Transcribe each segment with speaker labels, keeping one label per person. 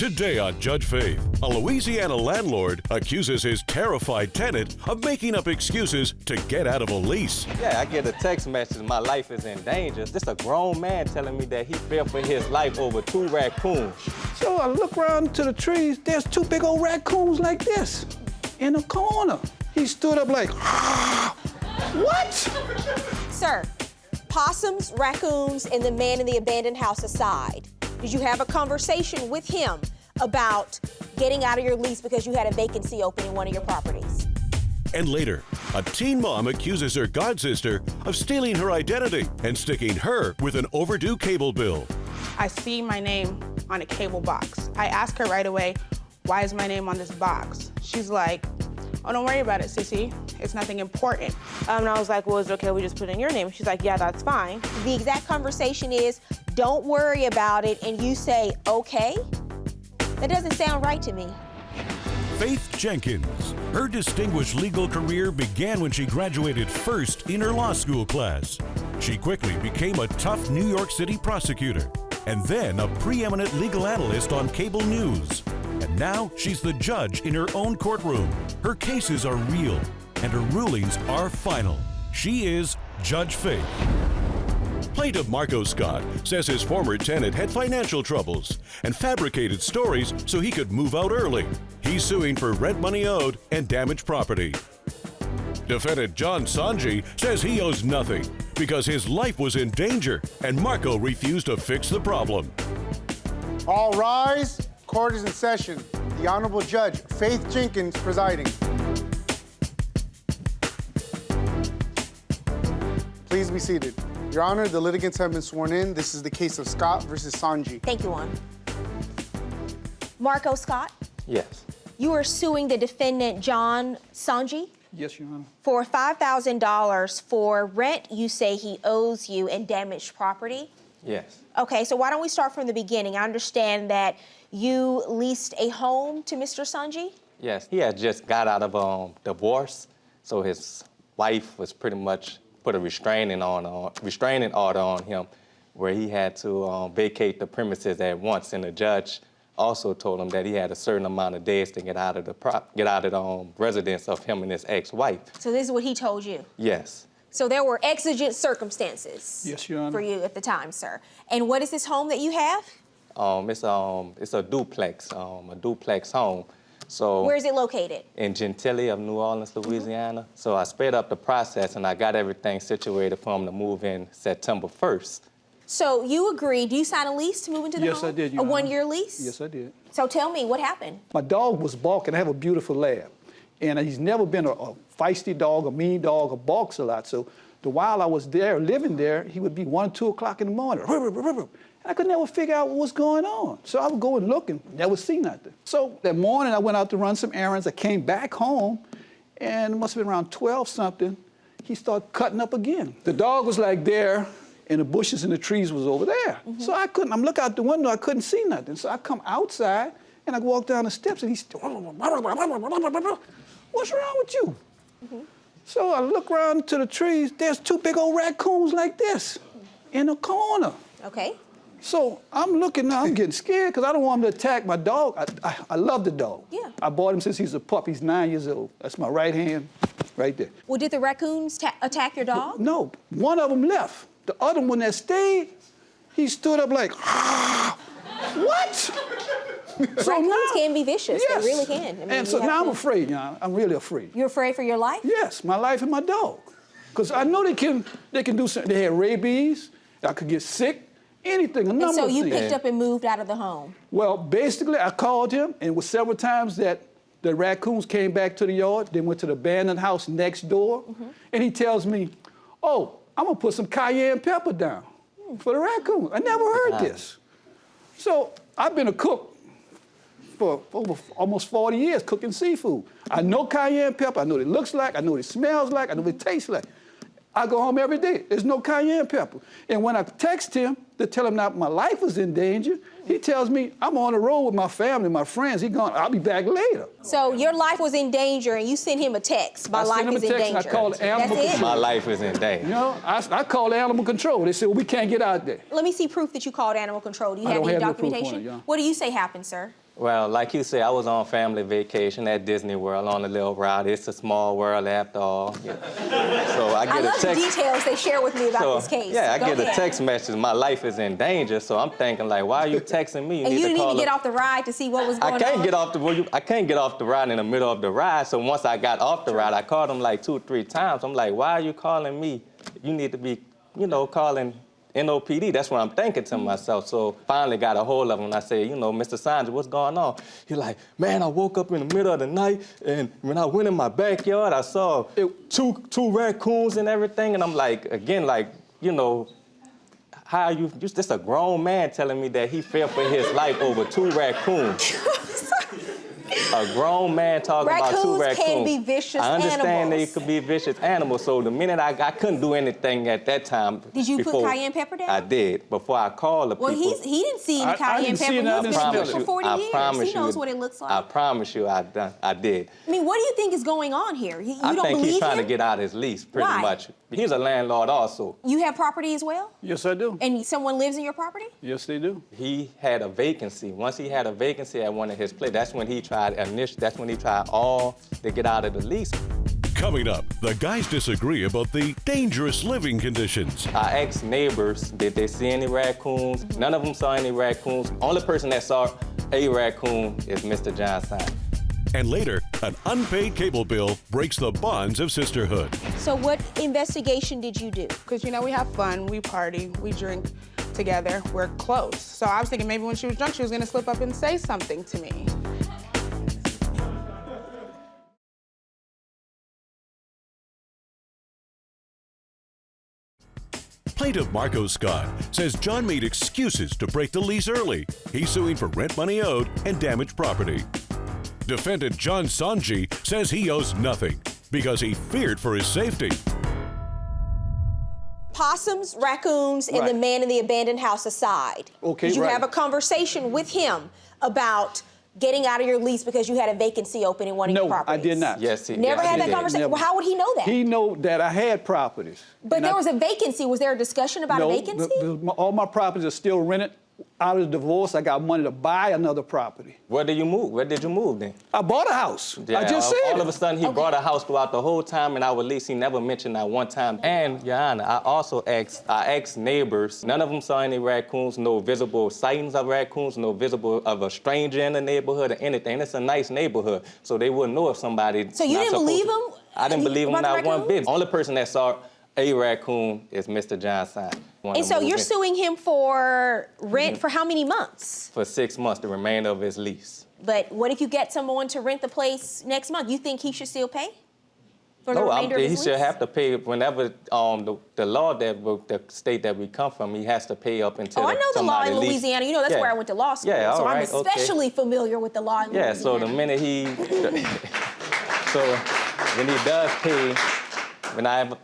Speaker 1: Today on Judge Faith, a Louisiana landlord accuses his terrified tenant of making up excuses to get out of a lease.
Speaker 2: Yeah, I get a text message, my life is in danger. Just a grown man telling me that he feared for his life over 2 raccoons.
Speaker 3: So I look around to the trees, there's 2 big old raccoons like this in the corner. He stood up like, what?
Speaker 4: Sir, possums, raccoons, and the man in the abandoned house aside, did you have a conversation with him about getting out of your lease because you had a vacancy open in one of your properties?
Speaker 1: And later, a teen mom accuses her godsister of stealing her identity and sticking her with an overdue cable bill.
Speaker 5: I see my name on a cable box. I ask her right away, why is my name on this box? She's like, oh, don't worry about it, sissy. It's nothing important. And I was like, well, is it okay we just put in your name? She's like, yeah, that's fine.
Speaker 4: The exact conversation is, don't worry about it, and you say, okay? That doesn't sound right to me.
Speaker 1: Faith Jenkins. Her distinguished legal career began when she graduated first in her law school class. She quickly became a tough New York City prosecutor, and then a preeminent legal analyst on cable news. And now she's the judge in her own courtroom. Her cases are real, and her rulings are final. She is Judge Faith. Plaintiff Marco Scott says his former tenant had financial troubles and fabricated stories so he could move out early. He's suing for rent money owed and damaged property. Defendant John Sanji says he owes nothing because his life was in danger and Marco refused to fix the problem.
Speaker 6: All rise. Court is in session. The Honorable Judge Faith Jenkins presiding. Please be seated. Your Honor, the litigants have been sworn in. This is the case of Scott versus Sanji.
Speaker 4: Thank you, Juan. Marco Scott?
Speaker 2: Yes.
Speaker 4: You are suing the defendant, John Sanji?
Speaker 3: Yes, Your Honor.
Speaker 4: For $5,000 for rent you say he owes you and damaged property?
Speaker 2: Yes.
Speaker 4: Okay, so why don't we start from the beginning? I understand that you leased a home to Mr. Sanji?
Speaker 2: Yes, he had just got out of divorce, so his wife was pretty much put a restraining order on him where he had to vacate the premises at once, and the judge also told him that he had a certain amount of days to get out of the residence of him and his ex-wife.
Speaker 4: So this is what he told you?
Speaker 2: Yes.
Speaker 4: So there were exigent circumstances
Speaker 3: Yes, Your Honor.
Speaker 4: for you at the time, sir. And what is this home that you have?
Speaker 2: It's a duplex home. So
Speaker 4: Where is it located?
Speaker 2: in Gentilly of New Orleans, Louisiana. So I sped up the process and I got everything situated for him to move in September 1st.
Speaker 4: So you agreed, do you sign a lease to move into the home?
Speaker 3: Yes, I did, Your
Speaker 4: A
Speaker 3: Honor.
Speaker 4: 1-year lease?
Speaker 3: Yes, I did.
Speaker 4: So tell me, what happened?
Speaker 3: My dog was barking. I have a beautiful lab. And he's never been a feisty dog, a mean dog, or barks a lot. So while I was there, living there, he would be 1 or 2 o'clock in the morning. I could never figure out what was going on. So I would go and look and never see nothing. So that morning I went out to run some errands. I came back home and it must have been around 12 something. He started cutting up again. The dog was like there and the bushes and the trees was over there. So I'm looking out the window, I couldn't see nothing. So I come outside and I walk down the steps and he's, what's wrong with you? So I look around to the trees, there's 2 big old raccoons like this in the corner.
Speaker 4: Okay.
Speaker 3: So I'm looking now, I'm getting scared because I don't want him to attack my dog. I love the dog.
Speaker 4: Yeah.
Speaker 3: I bought him since he's a pup. He's 9 years old. That's my right hand right there.
Speaker 4: Well, did the raccoons attack your dog?
Speaker 3: No, one of them left. The other one that stayed, he stood up like, what? So
Speaker 4: Raccoons can be vicious.
Speaker 3: Yes.
Speaker 4: They really can. I mean,
Speaker 3: and so now I'm afraid, you know, I'm really afraid.
Speaker 4: You're afraid for your life?
Speaker 3: Yes, my life and my dog. Because I know they can do something. They had rabies, I could get sick, anything, a number of things.
Speaker 4: And so you picked up and moved out of the home?
Speaker 3: Well, basically, I called him, and it was several times that the raccoons came back to the yard, then went to the abandoned house next door, and he tells me, oh, I'm gonna put some cayenne pepper down for the raccoons. I never heard this. So I've been a cook for over almost 40 years, cooking seafood. I know cayenne pepper, I know what it looks like, I know what it smells like, I know what it tastes like. I go home every day, there's no cayenne pepper. And when I text him to tell him that my life was in danger, he tells me, I'm on the road with my family, my friends, I'll be back later.
Speaker 4: So your life was in danger and you sent him a text, my life is in danger.
Speaker 3: I called animal
Speaker 4: That's
Speaker 3: control.
Speaker 2: My life is in danger.
Speaker 3: You know, I called animal control. They said, well, we can't get out there.
Speaker 4: Let me see proof that you called animal control. Do you
Speaker 3: I
Speaker 4: have
Speaker 3: don't
Speaker 4: any
Speaker 3: have no proof on
Speaker 4: documentation?
Speaker 3: it, yeah.
Speaker 4: What do you say happened, sir?
Speaker 2: Well, like you said, I was on family vacation at Disney World on a little route. It's a small world after all. Yeah. So I get
Speaker 4: I love
Speaker 2: a text.
Speaker 4: the details they share with me about this case.
Speaker 2: Yeah, I
Speaker 4: Go
Speaker 2: get
Speaker 4: ahead.
Speaker 2: a text message. My life is in danger. So I'm thinking like, why are you texting me?
Speaker 4: And you didn't even
Speaker 2: call
Speaker 4: get off the ride to see what was going on?
Speaker 2: I can't get off the ride in the middle of the ride. So once I got off the ride, I called him like 2 or 3 times. I'm like, why are you calling me? You need to be, calling NOPD. That's what I'm thinking to myself. So finally got a hold of him and I said, Mr. Sanji, what's going on? He's like, man, I woke up in the middle of the night and when I went in my backyard, I saw two raccoons and everything. And I'm like, again, how are you just a grown man telling me that he feared for his life over 2 raccoons? A grown man talking about 2 raccoons.
Speaker 4: Raccoons can be vicious
Speaker 2: I understand
Speaker 4: animals.
Speaker 2: they could be vicious animals, so the minute I couldn't do anything at that time.
Speaker 4: Did you put cayenne pepper down?
Speaker 2: I did. Before I called the people.
Speaker 4: Well, he didn't see any cayenne pepper. He's been here for 40 years. He knows what it looks like.
Speaker 2: I promise you I did.
Speaker 4: I mean, what do you think is going on here? You
Speaker 2: I
Speaker 4: don't
Speaker 2: think
Speaker 4: believe
Speaker 2: he's trying
Speaker 4: him?
Speaker 2: to get out his lease, pretty
Speaker 4: Why?
Speaker 2: much. He's a landlord also.
Speaker 4: You have property as well?
Speaker 3: Yes, I do.
Speaker 4: And someone lives in your property?
Speaker 3: Yes, they do.
Speaker 2: He had a vacancy. Once he had a vacancy at one of his places, that's when he tried all to get out of the lease.
Speaker 1: Coming up, the guys disagree about the dangerous living conditions.
Speaker 2: Our ex-neighbors, did they see any raccoons? None of them saw any raccoons. Only person that saw a raccoon is Mr. Johnson.
Speaker 1: And later, an unpaid cable bill breaks the bonds of sisterhood.
Speaker 4: So what investigation did you do?
Speaker 5: Because, we have fun, we party, we drink together, we're close. So I was thinking maybe when she was drunk, she was gonna slip up and say something to me.
Speaker 1: Plaintiff Marco Scott says John made excuses to break the lease early. He's suing for rent money owed and damaged property. Defendant John Sanji says he owes nothing because he feared for his safety.
Speaker 4: Possums, raccoons, and the man in the abandoned house aside.
Speaker 3: Okay,
Speaker 4: did you have a conversation with him about getting out of your lease because you had a vacancy open in one of your properties?
Speaker 3: No, I did not.
Speaker 2: Yes, he
Speaker 4: Never had that
Speaker 2: did.
Speaker 4: conversation?
Speaker 3: Never.
Speaker 4: Well, how would he know that?
Speaker 3: He know that I had properties.
Speaker 4: But there was a vacancy. Was there a discussion about a vacancy?
Speaker 3: All my properties are still rented. Out of the divorce, I got money to buy another property.
Speaker 2: Where did you move? Where did you move then?
Speaker 3: I bought a house.
Speaker 2: Yeah,
Speaker 3: I just said
Speaker 2: all of a sudden, he bought a house throughout the whole time in our lease. He never mentioned that one time. And, Your Honor, I also asked our ex-neighbors. None of them saw any raccoons, no visible sightings of raccoons, no visible of a stranger in the neighborhood or anything. It's a nice neighborhood, so they wouldn't know if somebody...
Speaker 4: So you didn't believe him?
Speaker 2: I didn't believe him
Speaker 4: about
Speaker 2: not
Speaker 4: the
Speaker 2: one bit.
Speaker 4: raccoons?
Speaker 2: Only person that saw a raccoon is Mr. Johnson.
Speaker 4: And so you're suing him for rent for how many months?
Speaker 2: For 6 months, the remainder of his lease.
Speaker 4: But what if you get someone to rent the place next month? You think he should still pay for the remainder of his
Speaker 2: he
Speaker 4: lease?
Speaker 2: should have to pay whenever the law the state that we come from, he has to pay up until
Speaker 4: I know the law in
Speaker 2: somebody leaves.
Speaker 4: Louisiana. That's where I went to law school.
Speaker 2: Yeah,
Speaker 4: so
Speaker 2: all
Speaker 4: I'm
Speaker 2: right, okay.
Speaker 4: especially familiar with the law in Louisiana.
Speaker 2: Yeah, so the minute so when he does pay, whenever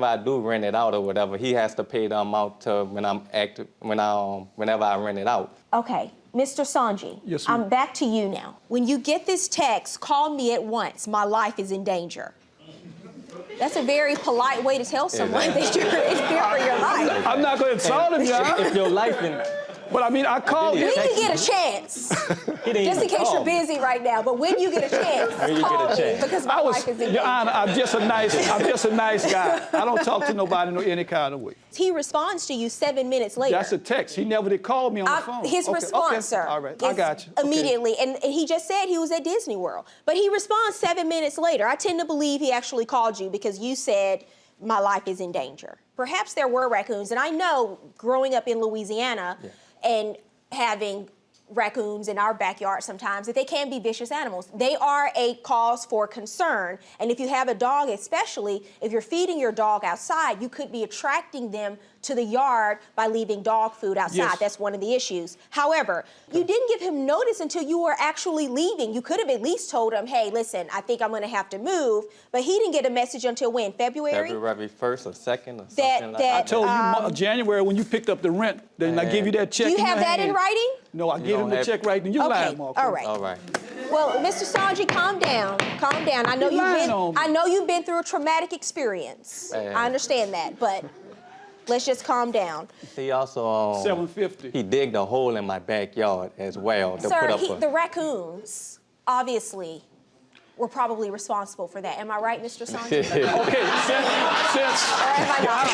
Speaker 2: I do rent it out or whatever, he has to pay the amount to whenever I rent it out.
Speaker 4: Okay, Mr. Sanji,
Speaker 3: Yes, ma'am.
Speaker 4: I'm back to you now. When you get this text, call me at once. My life is in danger. That's a very polite way to tell someone that you're in fear for your life.
Speaker 3: I'm not going to insult him, y'all.
Speaker 2: If your life in...
Speaker 3: But I mean, I called
Speaker 4: When
Speaker 3: him.
Speaker 4: you get a chance, just in case you're busy right now, but when you get a chance, call me because my life is in
Speaker 3: Your
Speaker 4: danger.
Speaker 3: Honor, I'm just a nice guy. I don't talk to nobody in any kind of way.
Speaker 4: He responds to you 7 minutes later.
Speaker 3: That's a text. He never did call me on the phone.
Speaker 4: His response, sir,
Speaker 3: All right, I
Speaker 4: is
Speaker 3: got you. Okay.
Speaker 4: immediately, and he just said he was at Disney World, but he responds 7 minutes later. I tend to believe he actually called you because you said, my life is in danger. Perhaps there were raccoons, and I know growing up in Louisiana and having raccoons in our backyard sometimes, that they can be vicious animals. They are a cause for concern. And if you have a dog, especially if you're feeding your dog outside, you could be attracting them to the yard by leaving dog food outside.
Speaker 3: Yes.
Speaker 4: That's one of the issues. However, you didn't give him notice until you were actually leaving. You could have at least told him, hey, listen, I think I'm gonna have to move. But he didn't get a message until when? February?
Speaker 2: February 1st or 2nd or something like
Speaker 4: that-
Speaker 2: that.
Speaker 3: I told you January when you picked up the rent, then I give you that check.
Speaker 4: Do you
Speaker 3: in
Speaker 4: have
Speaker 3: your
Speaker 4: that in
Speaker 3: hand.
Speaker 4: writing?
Speaker 3: No, I give him
Speaker 2: don't
Speaker 3: the
Speaker 2: have-
Speaker 3: check right then. You lying, Marco.
Speaker 4: All right.
Speaker 2: All right.
Speaker 4: Well, Mr. Sanji, calm down. Calm down. I know
Speaker 3: You're lying on me.
Speaker 4: you've been through a traumatic experience. I understand that, but Let's just calm down.
Speaker 2: He also
Speaker 3: $750.
Speaker 2: he digged a hole in my backyard as well to
Speaker 4: Sir,
Speaker 2: put up
Speaker 4: the raccoons obviously were probably responsible for that. Am I right, Mr. Sanji?
Speaker 3: Okay, since
Speaker 4: Or am I not?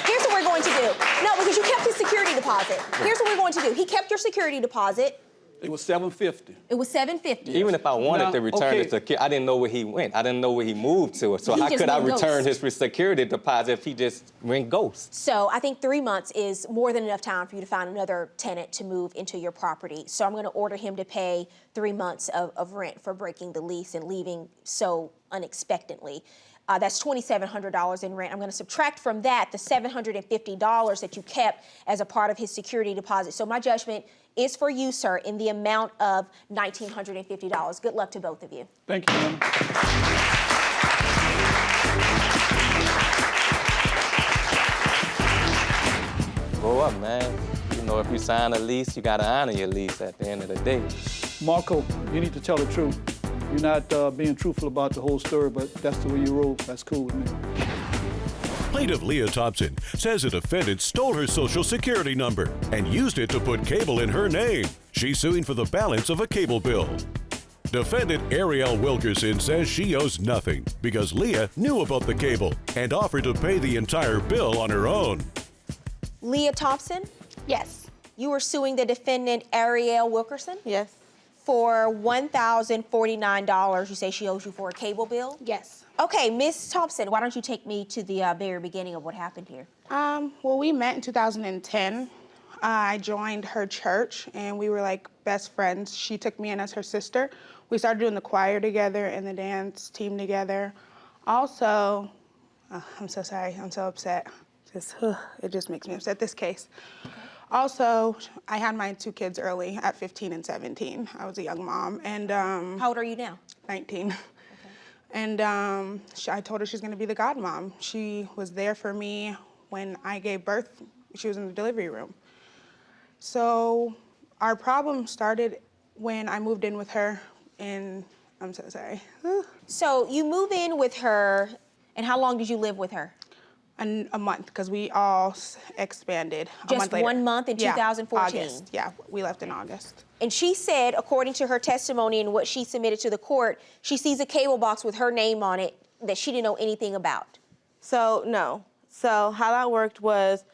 Speaker 4: Here's what we're going to do. No, because you kept his security deposit. Here's what we're going to do. He kept your security deposit.
Speaker 3: it was $750.
Speaker 4: It was $750.
Speaker 2: Even if I wanted
Speaker 3: Now,
Speaker 2: to return
Speaker 3: okay.
Speaker 2: the security, I didn't know where he went. I didn't know where he moved to. So
Speaker 4: He
Speaker 2: how
Speaker 4: just
Speaker 2: could I
Speaker 4: went
Speaker 2: return
Speaker 4: ghost.
Speaker 2: his security deposit if he just went ghost?
Speaker 4: So I think 3 months is more than enough time for you to find another tenant to move into your property. So I'm going to order him to pay 3 months of rent for breaking the lease and leaving so unexpectedly. That's $2,700 in rent. I'm going to subtract from that the $750 that you kept as a part of his security deposit. So my judgment is for you, sir, in the amount of $1,950. Good luck to both of you.
Speaker 3: Thank you, ma'am.
Speaker 2: Grow up, man. You know, if you sign a lease, you got to honor your lease at the end of the day.
Speaker 3: Marco, you need to tell the truth. You're not being truthful about the whole story, but that's the way you roll. That's cool with me.
Speaker 1: Plaintiff Leah Thompson says a defendant stole her social security number and used it to put cable in her name. She's suing for the balance of a cable bill. Defendant Ariel Wilkerson says she owes nothing because Leah knew about the cable and offered to pay the entire bill on her own.
Speaker 4: Leah Thompson,
Speaker 5: Yes.
Speaker 4: you were suing the defendant Ariel Wilkerson
Speaker 5: Yes.
Speaker 4: for $1,049. You say she owes you for a cable bill?
Speaker 5: Yes.
Speaker 4: Okay, Miss Thompson, why don't you take me to the very beginning of what happened here?
Speaker 5: Well, we met in 2010. I joined her church, and we were like best friends. She took me in as her sister. We started doing the choir together and the dance team together. Also, I'm so sorry, I'm so upset. It just makes me upset, this case. Also, I had my 2 kids early at 15 and 17. I was a young mom, and
Speaker 4: How old are you now?
Speaker 5: 19. And I told her she's gonna be the godmom. She was there for me when I gave birth. She was in the delivery room. So our problem started when I moved in with her and I'm so sorry.
Speaker 4: So you move in with her, and how long did you live with her?
Speaker 5: A month, because we all expanded a
Speaker 4: Just
Speaker 5: month later.
Speaker 4: 1 month in
Speaker 5: Yeah,
Speaker 4: 2014?
Speaker 5: August. Yeah, we left in August.
Speaker 4: And she said, according to her testimony and what she submitted to the court, she sees a cable box with her name on it that she didn't know anything about.
Speaker 7: So, no. So how that worked was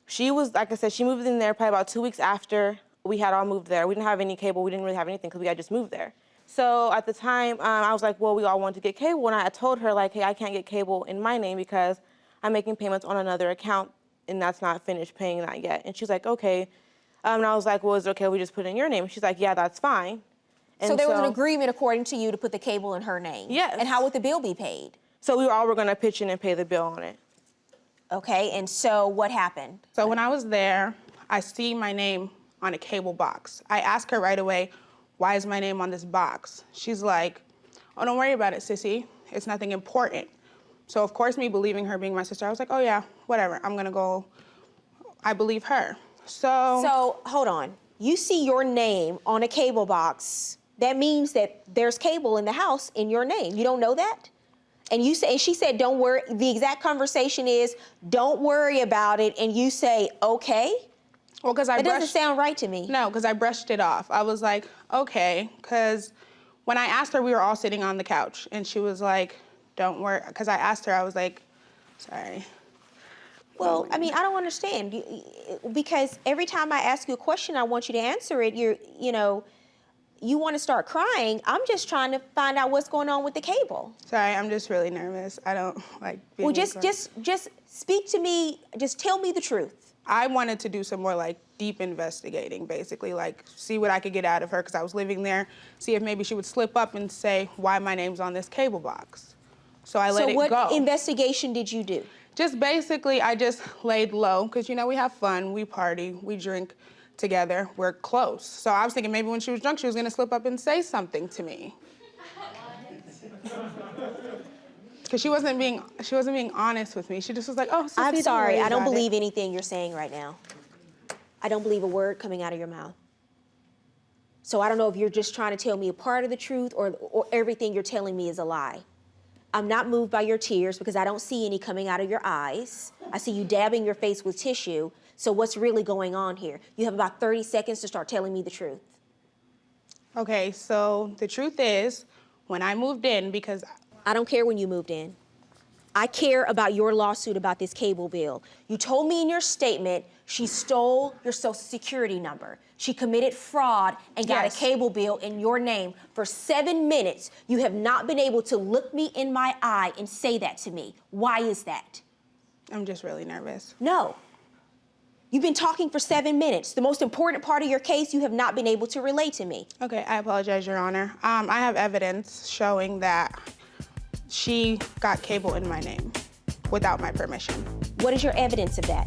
Speaker 7: she was, like I said, she moved in there probably about 2 weeks after we had all moved there. We didn't have any cable. We didn't really have anything because we had just moved there. So at the time, I was like, well, we all wanted to get cable. And I had told her, like, hey, I can't get cable in my name because I'm making payments on another account and that's not finished paying that yet. And she's like, okay. And I was like, well, is it okay if we just put it in your name? She's like, yeah, that's fine. And
Speaker 4: So there was an agreement, according to you, to put the cable in her name?
Speaker 7: Yes.
Speaker 4: And how would the bill be paid?
Speaker 7: So we all were going to pitch in and pay the bill on it.
Speaker 4: Okay, and so what happened?
Speaker 5: So when I was there, I see my name on a cable box. I ask her right away, why is my name on this box? She's like, oh, don't worry about it, sissy. It's nothing important. So of course, me believing her being my sister, I was like, oh yeah, whatever, I'm gonna go. I believe her.
Speaker 4: So hold on. You see your name on a cable box. That means that there's cable in the house in your name. You don't know that? And you say, and she said, don't worry. The exact conversation is, don't worry about it. And you say, okay.
Speaker 5: Well, because
Speaker 4: That doesn't sound right to me.
Speaker 5: No, because I brushed it off. I was like, okay, because when I asked her, we were all sitting on the couch, and she was like, don't worry, because I asked her, I was like, sorry.
Speaker 4: Well, I mean, I don't understand. Because every time I ask you a question, I want you to answer it. You want to start crying. I'm just trying to find out what's going on with the cable.
Speaker 5: Sorry, I'm just really nervous. I don't like being
Speaker 4: Well, just speak to me. Just tell me the truth.
Speaker 5: I wanted to do some more like deep investigating, basically, like see what I could get out of her because I was living there, see if maybe she would slip up and say why my name's on this cable box. So I let it go.
Speaker 4: So what investigation did you do?
Speaker 5: Just basically, I just laid low because, we have fun, we party, we drink together, we're close. So I was thinking maybe when she was drunk, she was gonna slip up and say something to me. Because she wasn't being honest with me. She just was like, oh, Sissy,
Speaker 4: I'm
Speaker 5: don't
Speaker 4: sorry,
Speaker 5: worry
Speaker 4: I don't
Speaker 5: about it."
Speaker 4: believe anything you're saying right now. I don't believe a word coming out of your mouth. So I don't know if you're just trying to tell me a part of the truth or everything you're telling me is a lie. I'm not moved by your tears because I don't see any coming out of your eyes. I see you dabbing your face with tissue. So what's really going on here? You have about 30 seconds to start telling me the truth.
Speaker 5: Okay, so the truth is, when I moved in, because
Speaker 4: I don't care when you moved in. I care about your lawsuit about this cable bill. You told me in your statement she stole your Social Security number. She committed fraud and got a cable bill in your name. For 7 minutes, you have not been able to look me in my eye and say that to me. Why is that?
Speaker 5: I'm just really nervous.
Speaker 4: No. You've been talking for 7 minutes. The most important part of your case you have not been able to relay to me.
Speaker 5: Okay, I apologize, Your Honor. I have evidence showing that she got cable in my name without my permission.
Speaker 4: What is your evidence of that?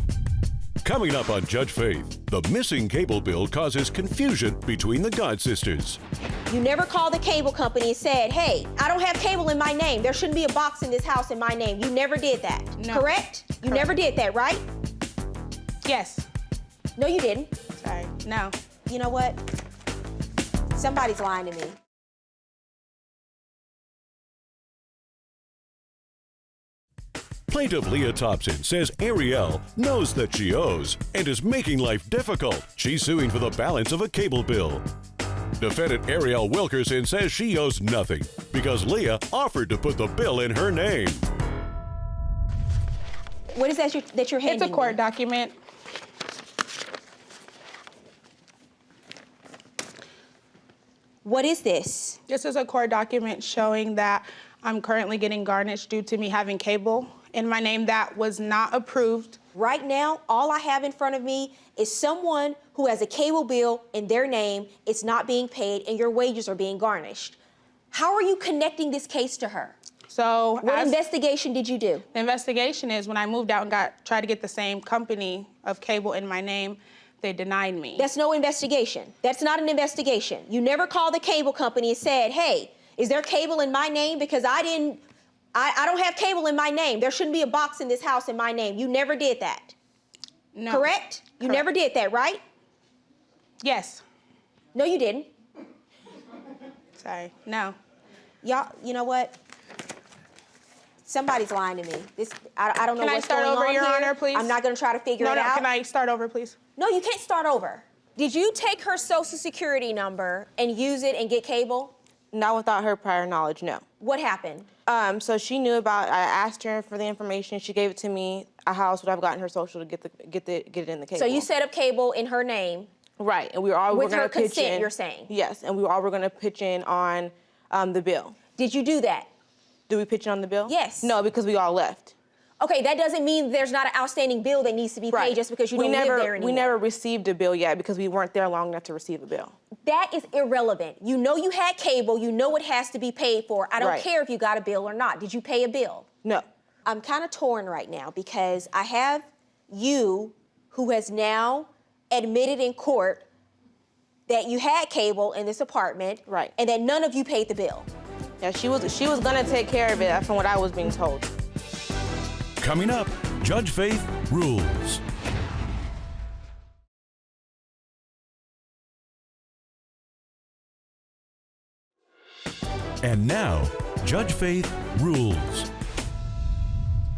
Speaker 1: Coming up on Judge Faith, the missing cable bill causes confusion between the God sisters.
Speaker 4: You never called the cable company and said, hey, I don't have cable in my name. There shouldn't be a box in this house in my name. You never did that,
Speaker 5: No.
Speaker 4: correct? You never did that, right?
Speaker 5: Yes.
Speaker 4: No, you didn't.
Speaker 5: Sorry, no.
Speaker 4: You know what? Somebody's lying to me.
Speaker 1: Plaintiff Leah Thompson says Ariel knows that she owes and is making life difficult. She's suing for the balance of a cable bill. Defendant Ariel Wilkerson says she owes nothing because Leah offered to put the bill in her name.
Speaker 4: What is that you're handing
Speaker 5: It's a court
Speaker 4: me?
Speaker 5: document.
Speaker 4: What is this?
Speaker 5: This is a court document showing that I'm currently getting garnished due to me having cable in my name that was not approved.
Speaker 4: Right now, all I have in front of me is someone who has a cable bill in their name, it's not being paid, and your wages are being garnished. How are you connecting this case to her?
Speaker 5: So
Speaker 4: What investigation did you do?
Speaker 5: the investigation is when I moved out and tried to get the same company of cable in my name, they denied me.
Speaker 4: That's no investigation. That's not an investigation. You never called the cable company and said, hey, is there cable in my name? Because I don't have cable in my name. There shouldn't be a box in this house in my name. You never did that.
Speaker 5: No.
Speaker 4: Correct? You never did that, right?
Speaker 5: Yes.
Speaker 4: No, you didn't.
Speaker 5: Sorry, no.
Speaker 4: Y'all, you know what? Somebody's lying to me. I don't know
Speaker 5: Can I
Speaker 4: what's
Speaker 5: start
Speaker 4: going
Speaker 5: over,
Speaker 4: on
Speaker 5: Your
Speaker 4: here.
Speaker 5: Honor, please?
Speaker 4: I'm not going to try to figure it out.
Speaker 5: Can I start over, please?
Speaker 4: No, you can't start over. Did you take her Social Security number and use it and get cable?
Speaker 7: Not without her prior knowledge, no.
Speaker 4: What happened?
Speaker 7: So she knew about. I asked her for the information. She gave it to me. How else would I have gotten her social to get it in the cable?
Speaker 4: So you set up cable in her name.
Speaker 7: Right, and we were all
Speaker 4: With
Speaker 7: going
Speaker 4: her
Speaker 7: to pitch
Speaker 4: consent,
Speaker 7: in.
Speaker 4: you're saying?
Speaker 7: Yes, and we were all going to pitch in on the bill.
Speaker 4: Did you do that?
Speaker 7: Did we pitch in on the bill?
Speaker 4: Yes.
Speaker 7: No, because we all left.
Speaker 4: Okay, that doesn't mean there's not an outstanding bill that needs to be paid just because you don't live there anymore.
Speaker 7: We never received a bill yet because we weren't there long enough to receive a bill.
Speaker 4: That is irrelevant. You know you had cable. You know it has to be paid for. I don't
Speaker 7: Right.
Speaker 4: care if you got a bill or not. Did you pay a bill?
Speaker 7: No.
Speaker 4: I'm kind of torn right now because I have you who has now admitted in court that you had cable in this apartment.
Speaker 7: Right.
Speaker 4: And that none of you paid the bill.
Speaker 7: Yeah, she was gonna take care of it from what I was being told.
Speaker 1: Coming up, Judge Faith rules. And now, Judge Faith rules.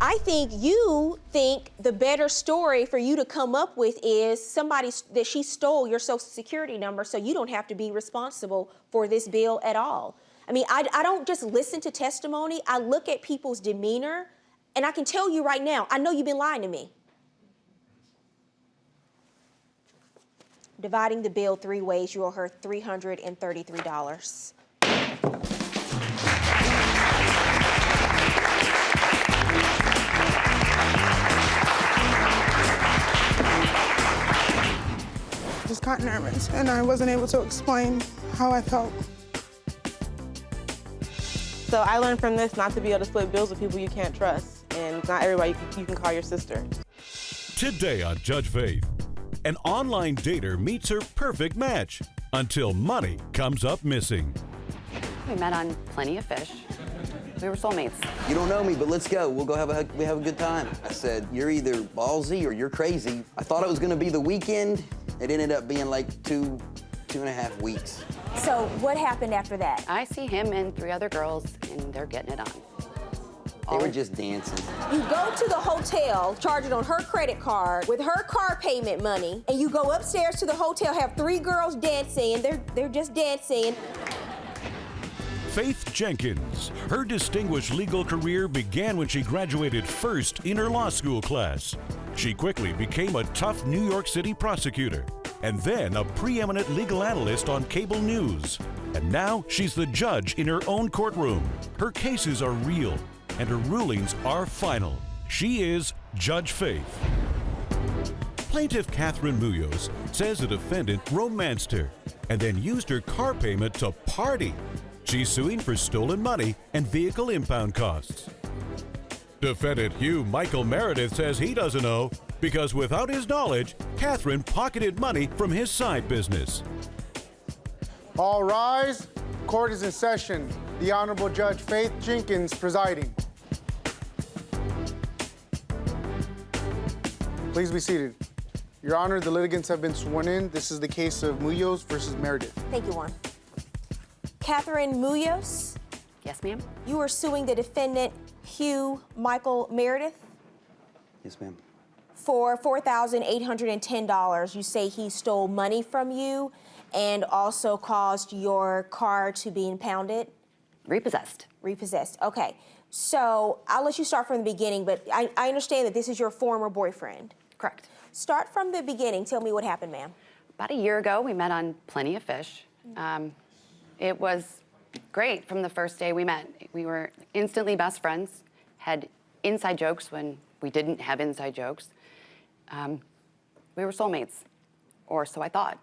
Speaker 4: I think you think the better story for you to come up with is that she stole your Social Security number so you don't have to be responsible for this bill at all. I mean, I don't just listen to testimony. I look at people's demeanor, and I can tell you right now, I know you've been lying to me. Dividing the bill 3 ways, you owe her $333.
Speaker 5: Just got nervous, and I wasn't able to explain how I felt.
Speaker 7: So I learned from this not to be able to split bills with people you can't trust, and not everybody you can call your sister.
Speaker 1: Today on Judge Faith, an online dater meets her perfect match until money comes up missing.
Speaker 8: We met on Plenty of Fish. We were soulmates.
Speaker 9: You don't know me, but let's go. We'll go have a good time. I said, you're either ballsy or you're crazy. I thought it was gonna be the weekend. It ended up being like two and a half weeks.
Speaker 4: So what happened after that?
Speaker 8: I see him and 3 other girls, and they're getting it on.
Speaker 9: They were just dancing.
Speaker 4: You go to the hotel, charge it on her credit card with her car payment money, and you go upstairs to the hotel, have 3 girls dancing, and they're just dancing.
Speaker 1: Faith Jenkins. Her distinguished legal career began when she graduated first in her law school class. She quickly became a tough New York City prosecutor, and then a preeminent legal analyst on cable news. And now she's the judge in her own courtroom. Her cases are real, and her rulings are final. She is Judge Faith. Plaintiff Catherine Munoz says the defendant romanced her and then used her car payment to party. She's suing for stolen money and vehicle impound costs. Defendant Hugh Michael Meredith says he doesn't know because without his knowledge, Catherine pocketed money from his side business.
Speaker 6: All rise. Court is in session. The Honorable Judge Faith Jenkins presiding. Please be seated. Your Honor, the litigants have been sworn in. This is the case of Munoz versus Meredith.
Speaker 4: Thank you, Juan. Catherine Munoz,
Speaker 8: Yes, ma'am.
Speaker 4: you are suing the defendant Hugh Michael Meredith
Speaker 9: Yes, ma'am.
Speaker 4: for $4,810. You say he stole money from you and also caused your car to be impounded?
Speaker 8: Repossessed.
Speaker 4: Repossessed. Okay. So I'll let you start from the beginning, but I understand that this is your former boyfriend.
Speaker 8: Correct.
Speaker 4: Start from the beginning. Tell me what happened, ma'am.
Speaker 8: About a year ago, we met on Plenty of Fish. It was great from the first day we met. We were instantly best friends, had inside jokes when we didn't have inside jokes. We were soulmates, or so I thought.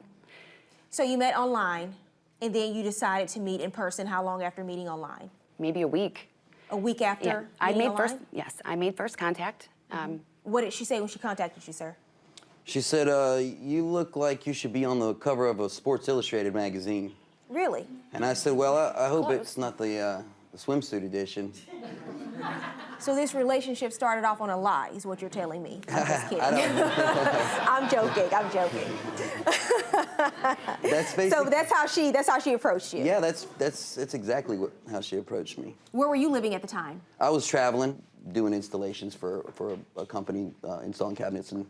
Speaker 4: So you met online, and then you decided to meet in person. How long after meeting online?
Speaker 8: Maybe a week.
Speaker 4: A week after
Speaker 8: Yeah, I
Speaker 4: meeting
Speaker 8: made first.
Speaker 4: online?
Speaker 8: Yes, I made first contact.
Speaker 4: What did she say when she contacted you, sir?
Speaker 9: She said, you look like you should be on the cover of a Sports Illustrated magazine.
Speaker 4: Really?
Speaker 9: And I said, well, I hope
Speaker 8: Close.
Speaker 9: it's not the swimsuit edition.
Speaker 4: So this relationship started off on a lie, is what you're telling me. I'm just kidding.
Speaker 9: I don't know.
Speaker 4: I'm joking. I'm joking.
Speaker 9: That's basically.
Speaker 4: So that's how she approached you.
Speaker 9: Yeah, that's exactly how she approached me.
Speaker 4: Where were you living at the time?
Speaker 9: I was traveling, doing installations for a company installing cabinets, and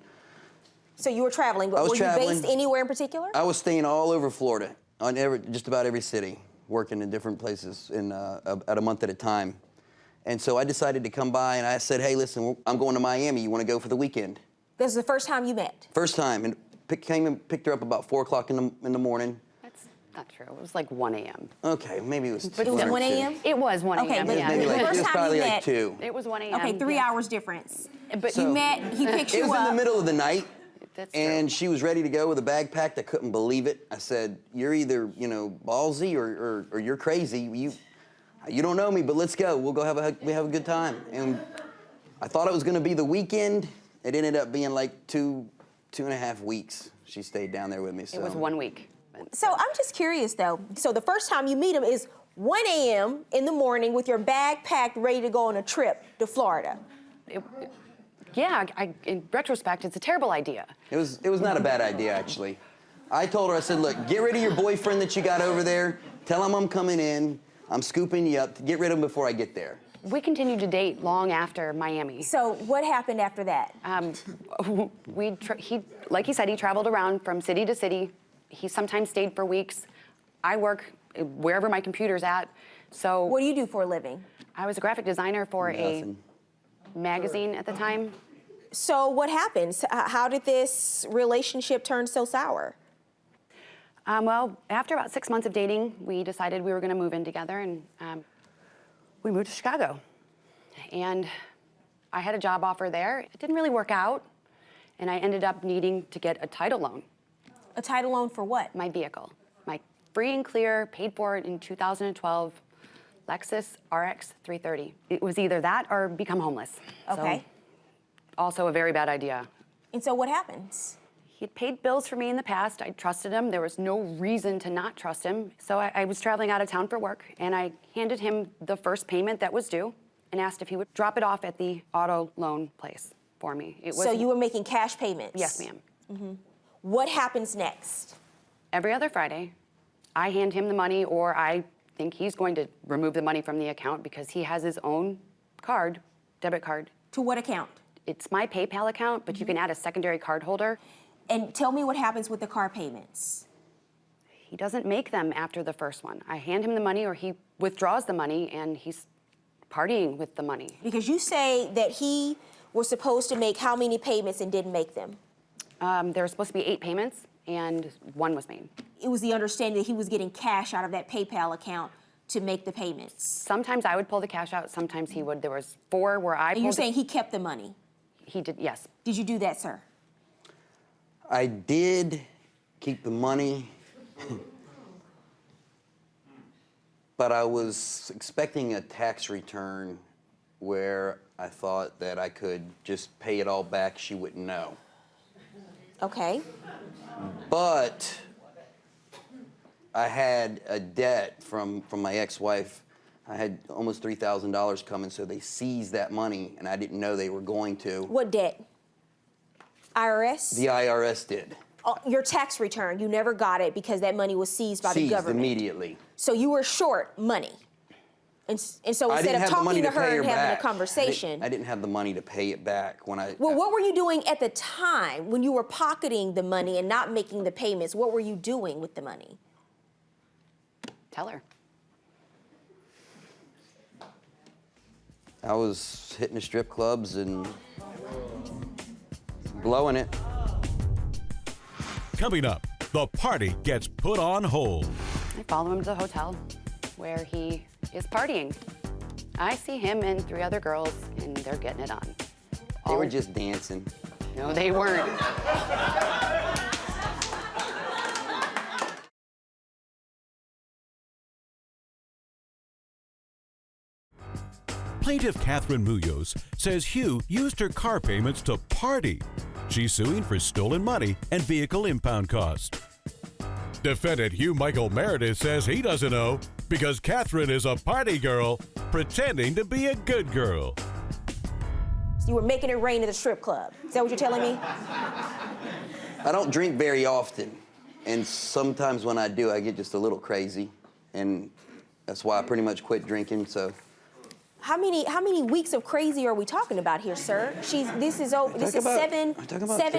Speaker 4: So you were traveling, but
Speaker 9: I was
Speaker 4: were
Speaker 9: traveling.
Speaker 4: you based anywhere in particular?
Speaker 9: I was staying all over Florida, on just about every city, working in different places at a month at a time. And so I decided to come by, and I said, hey, listen, I'm going to Miami. You want to go for the weekend?
Speaker 4: This is the first time you met?
Speaker 9: First time, and came and picked her up about 4 o'clock in the morning.
Speaker 8: That's not true. It was like 1 a.m.
Speaker 9: Okay, maybe it was 2.
Speaker 4: It was 1 a.m.?
Speaker 8: It was 1 a.m.
Speaker 4: Okay, but
Speaker 8: yeah.
Speaker 9: Maybe
Speaker 4: the
Speaker 9: like, it
Speaker 4: first
Speaker 9: was
Speaker 4: time
Speaker 9: probably
Speaker 4: you
Speaker 9: like
Speaker 4: met-
Speaker 9: 2.
Speaker 8: It was 1 a.m.
Speaker 4: Okay, 3
Speaker 8: yeah.
Speaker 4: hours difference.
Speaker 8: But
Speaker 9: So-
Speaker 4: You met, he picked
Speaker 9: It
Speaker 4: you
Speaker 9: was
Speaker 4: up.
Speaker 9: in the middle of the night,
Speaker 8: That's true.
Speaker 9: and she was ready to go with a bag packed. I couldn't believe it. I said, you're either, ballsy or you're crazy. You don't know me, but let's go. We'll go have a good time. And I thought it was going to be the weekend. It ended up being like 2.5 weeks. She stayed down there with me. So.
Speaker 8: It was 1 week.
Speaker 4: So I'm just curious, though. So the first time you meet him is 1 a.m. in the morning with your bag packed, ready to go on a trip to Florida.
Speaker 8: Yeah, in retrospect, it's a terrible idea.
Speaker 9: It was not a bad idea, actually. I told her, I said, look, get rid of your boyfriend that you got over there. Tell him I'm coming in. I'm scooping you up. Get rid of him before I get there.
Speaker 8: We continued to date long after Miami.
Speaker 4: So what happened after that?
Speaker 8: Like he said, he traveled around from city to city. He sometimes stayed for weeks. I work wherever my computer's at. So
Speaker 4: What do you do for a living?
Speaker 8: I was a graphic designer for
Speaker 9: Nothing.
Speaker 8: a magazine at the time.
Speaker 4: So what happened? How did this relationship turn so sour?
Speaker 8: Well, after about 6 months of dating, we decided we were going to move in together, and we moved to Chicago. And I had a job offer there. It didn't really work out, and I ended up needing to get a title loan.
Speaker 4: A title loan for what?
Speaker 8: My vehicle, my free and clear, paid for in 2012 Lexus RX 330. It was either that or become homeless.
Speaker 4: Okay.
Speaker 8: So, also a very bad idea.
Speaker 4: And so what happens?
Speaker 8: He'd paid bills for me in the past. I trusted him. There was no reason to not trust him. So I was traveling out of town for work, and I handed him the first payment that was due and asked if he would drop it off at the auto loan place for me.
Speaker 4: So you were making cash payments?
Speaker 8: Yes, ma'am.
Speaker 4: What happens next?
Speaker 8: Every other Friday, I hand him the money, or I think he's going to remove the money from the account because he has his own card, debit card.
Speaker 4: To what account?
Speaker 8: It's my PayPal account, but you can add a secondary card holder.
Speaker 4: And tell me what happens with the car payments.
Speaker 8: He doesn't make them after the first one. I hand him the money or he withdraws the money and he's partying with the money.
Speaker 4: Because you say that he was supposed to make how many payments and didn't make them?
Speaker 8: There were supposed to be 8 payments and 1 was made.
Speaker 4: It was the understanding that he was getting cash out of that PayPal account to make the payments.
Speaker 8: Sometimes I would pull the cash out, sometimes he would. There was 4 where I pulled.
Speaker 4: And you're saying he kept the money?
Speaker 8: He did, yes.
Speaker 4: Did you do that, sir?
Speaker 9: I did keep the money, but I was expecting a tax return where I thought that I could just pay it all back, she wouldn't know.
Speaker 4: Okay.
Speaker 9: But I had a debt from my ex-wife. I had almost $3,000 coming, so they seized that money, and I didn't know they were going to.
Speaker 4: What debt? IRS?
Speaker 9: The IRS did.
Speaker 4: Your tax return, you never got it because that money was seized by the government.
Speaker 9: Seized immediately.
Speaker 4: So you were short money. And so instead of talking to her and having a conversation.
Speaker 9: I didn't have the money to pay it back when I.
Speaker 4: Well, what were you doing at the time when you were pocketing the money and not making the payments? What were you doing with the money?
Speaker 8: Tell her.
Speaker 9: I was hitting the strip clubs and blowing it.
Speaker 1: Coming up, the party gets put on hold.
Speaker 8: I follow him to the hotel where he is partying. I see him and 3 other girls, and they're getting it on.
Speaker 9: They were just dancing.
Speaker 8: No, they weren't.
Speaker 1: Plaintiff Catherine Munoz says Hugh used her car payments to party. She's suing for stolen money and vehicle impound costs. Defendant Hugh Michael Meredith says he doesn't know because Catherine is a party girl pretending to be a good girl.
Speaker 4: You were making it rain at the strip club. Is that what you're telling me?
Speaker 9: I don't drink very often, and sometimes when I do, I get just a little crazy, and that's why I pretty much quit drinking. So.
Speaker 4: How many weeks of crazy are we talking about here, sir? This is 7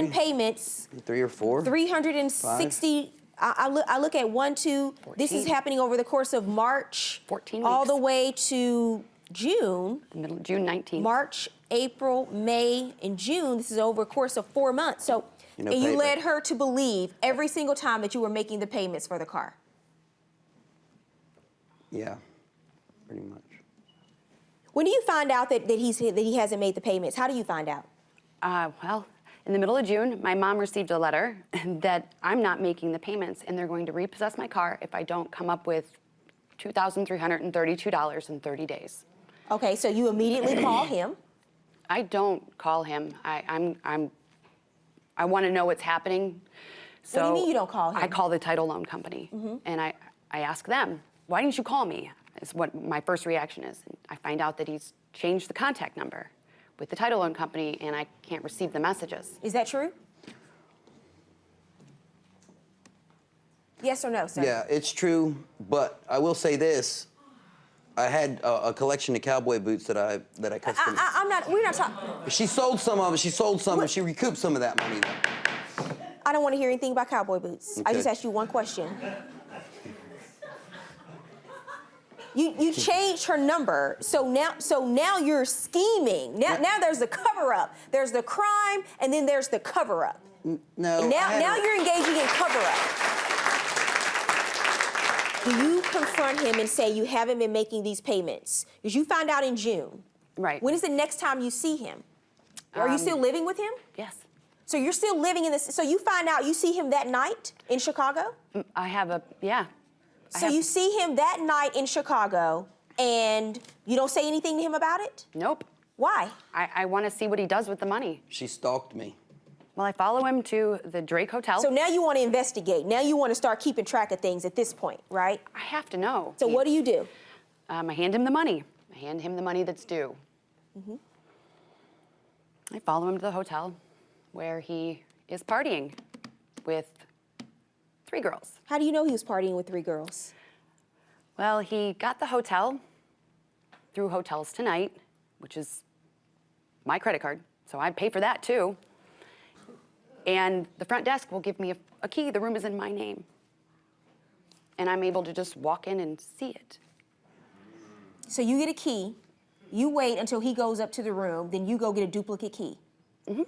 Speaker 4: payments.
Speaker 9: 3 or 4.
Speaker 4: 360. I look at 1, 2.
Speaker 8: 14.
Speaker 4: This is happening over the course of March.
Speaker 8: 14
Speaker 4: all
Speaker 8: weeks.
Speaker 4: the way to June.
Speaker 8: The middle of June 19th.
Speaker 4: March, April, May, and June. This is over a course of 4 months. So, and you led her to believe every single time that you were making the payments for the car.
Speaker 9: Yeah, pretty much.
Speaker 4: When do you find out that he hasn't made the payments? How do you find out?
Speaker 8: Well, in the middle of June, my mom received a letter that I'm not making the payments and they're going to repossess my car if I don't come up with $2,332 in 30 days.
Speaker 4: Okay, so you immediately call him.
Speaker 8: I don't call him. I want to know what's happening. So
Speaker 4: what do you mean you don't call him?
Speaker 8: I call the title loan company and I ask them, why didn't you call me? Is what my first reaction is. And I find out that he's changed the contact number with the title loan company and I can't receive the messages.
Speaker 4: Is that true? Yes or no, sir?
Speaker 9: Yeah, it's true, but I will say this. I had a collection of cowboy boots that I custom.
Speaker 4: We're not talking.
Speaker 9: She sold some of them. She sold some, and she recouped some of that money.
Speaker 4: I don't want to hear anything about cowboy boots. I just asked you one question. You changed her number, so now you're scheming. Now there's the cover-up. There's the crime, and then there's the cover-up.
Speaker 9: No.
Speaker 4: Now you're engaging in cover-up. Do you confront him and say you haven't been making these payments? Because you found out in June.
Speaker 8: Right.
Speaker 4: When is the next time you see him? Are you still living with him?
Speaker 8: Yes.
Speaker 4: So you're still living in this. So you find out you see him that night in Chicago?
Speaker 8: I have a, yeah.
Speaker 4: So you see him that night in Chicago and you don't say anything to him about it?
Speaker 8: Nope.
Speaker 4: Why?
Speaker 8: I want to see what he does with the money.
Speaker 9: She stalked me.
Speaker 8: Well, I follow him to the Drake Hotel.
Speaker 4: So now you want to investigate. Now you want to start keeping track of things at this point, right?
Speaker 8: I have to know.
Speaker 4: So what do you do?
Speaker 8: I hand him the money. I hand him the money that's due. I follow him to the hotel where he is partying with 3 girls.
Speaker 4: How do you know he was partying with 3 girls?
Speaker 8: Well, he got the hotel through Hotels Tonight which is my credit card, so I pay for that too. And the front desk will give me a key. The room is in my name. And I'm able to just walk in and see it.
Speaker 4: So you get a key, you wait until he goes up to the room, then you go get a duplicate key.
Speaker 8: Mm-hmm.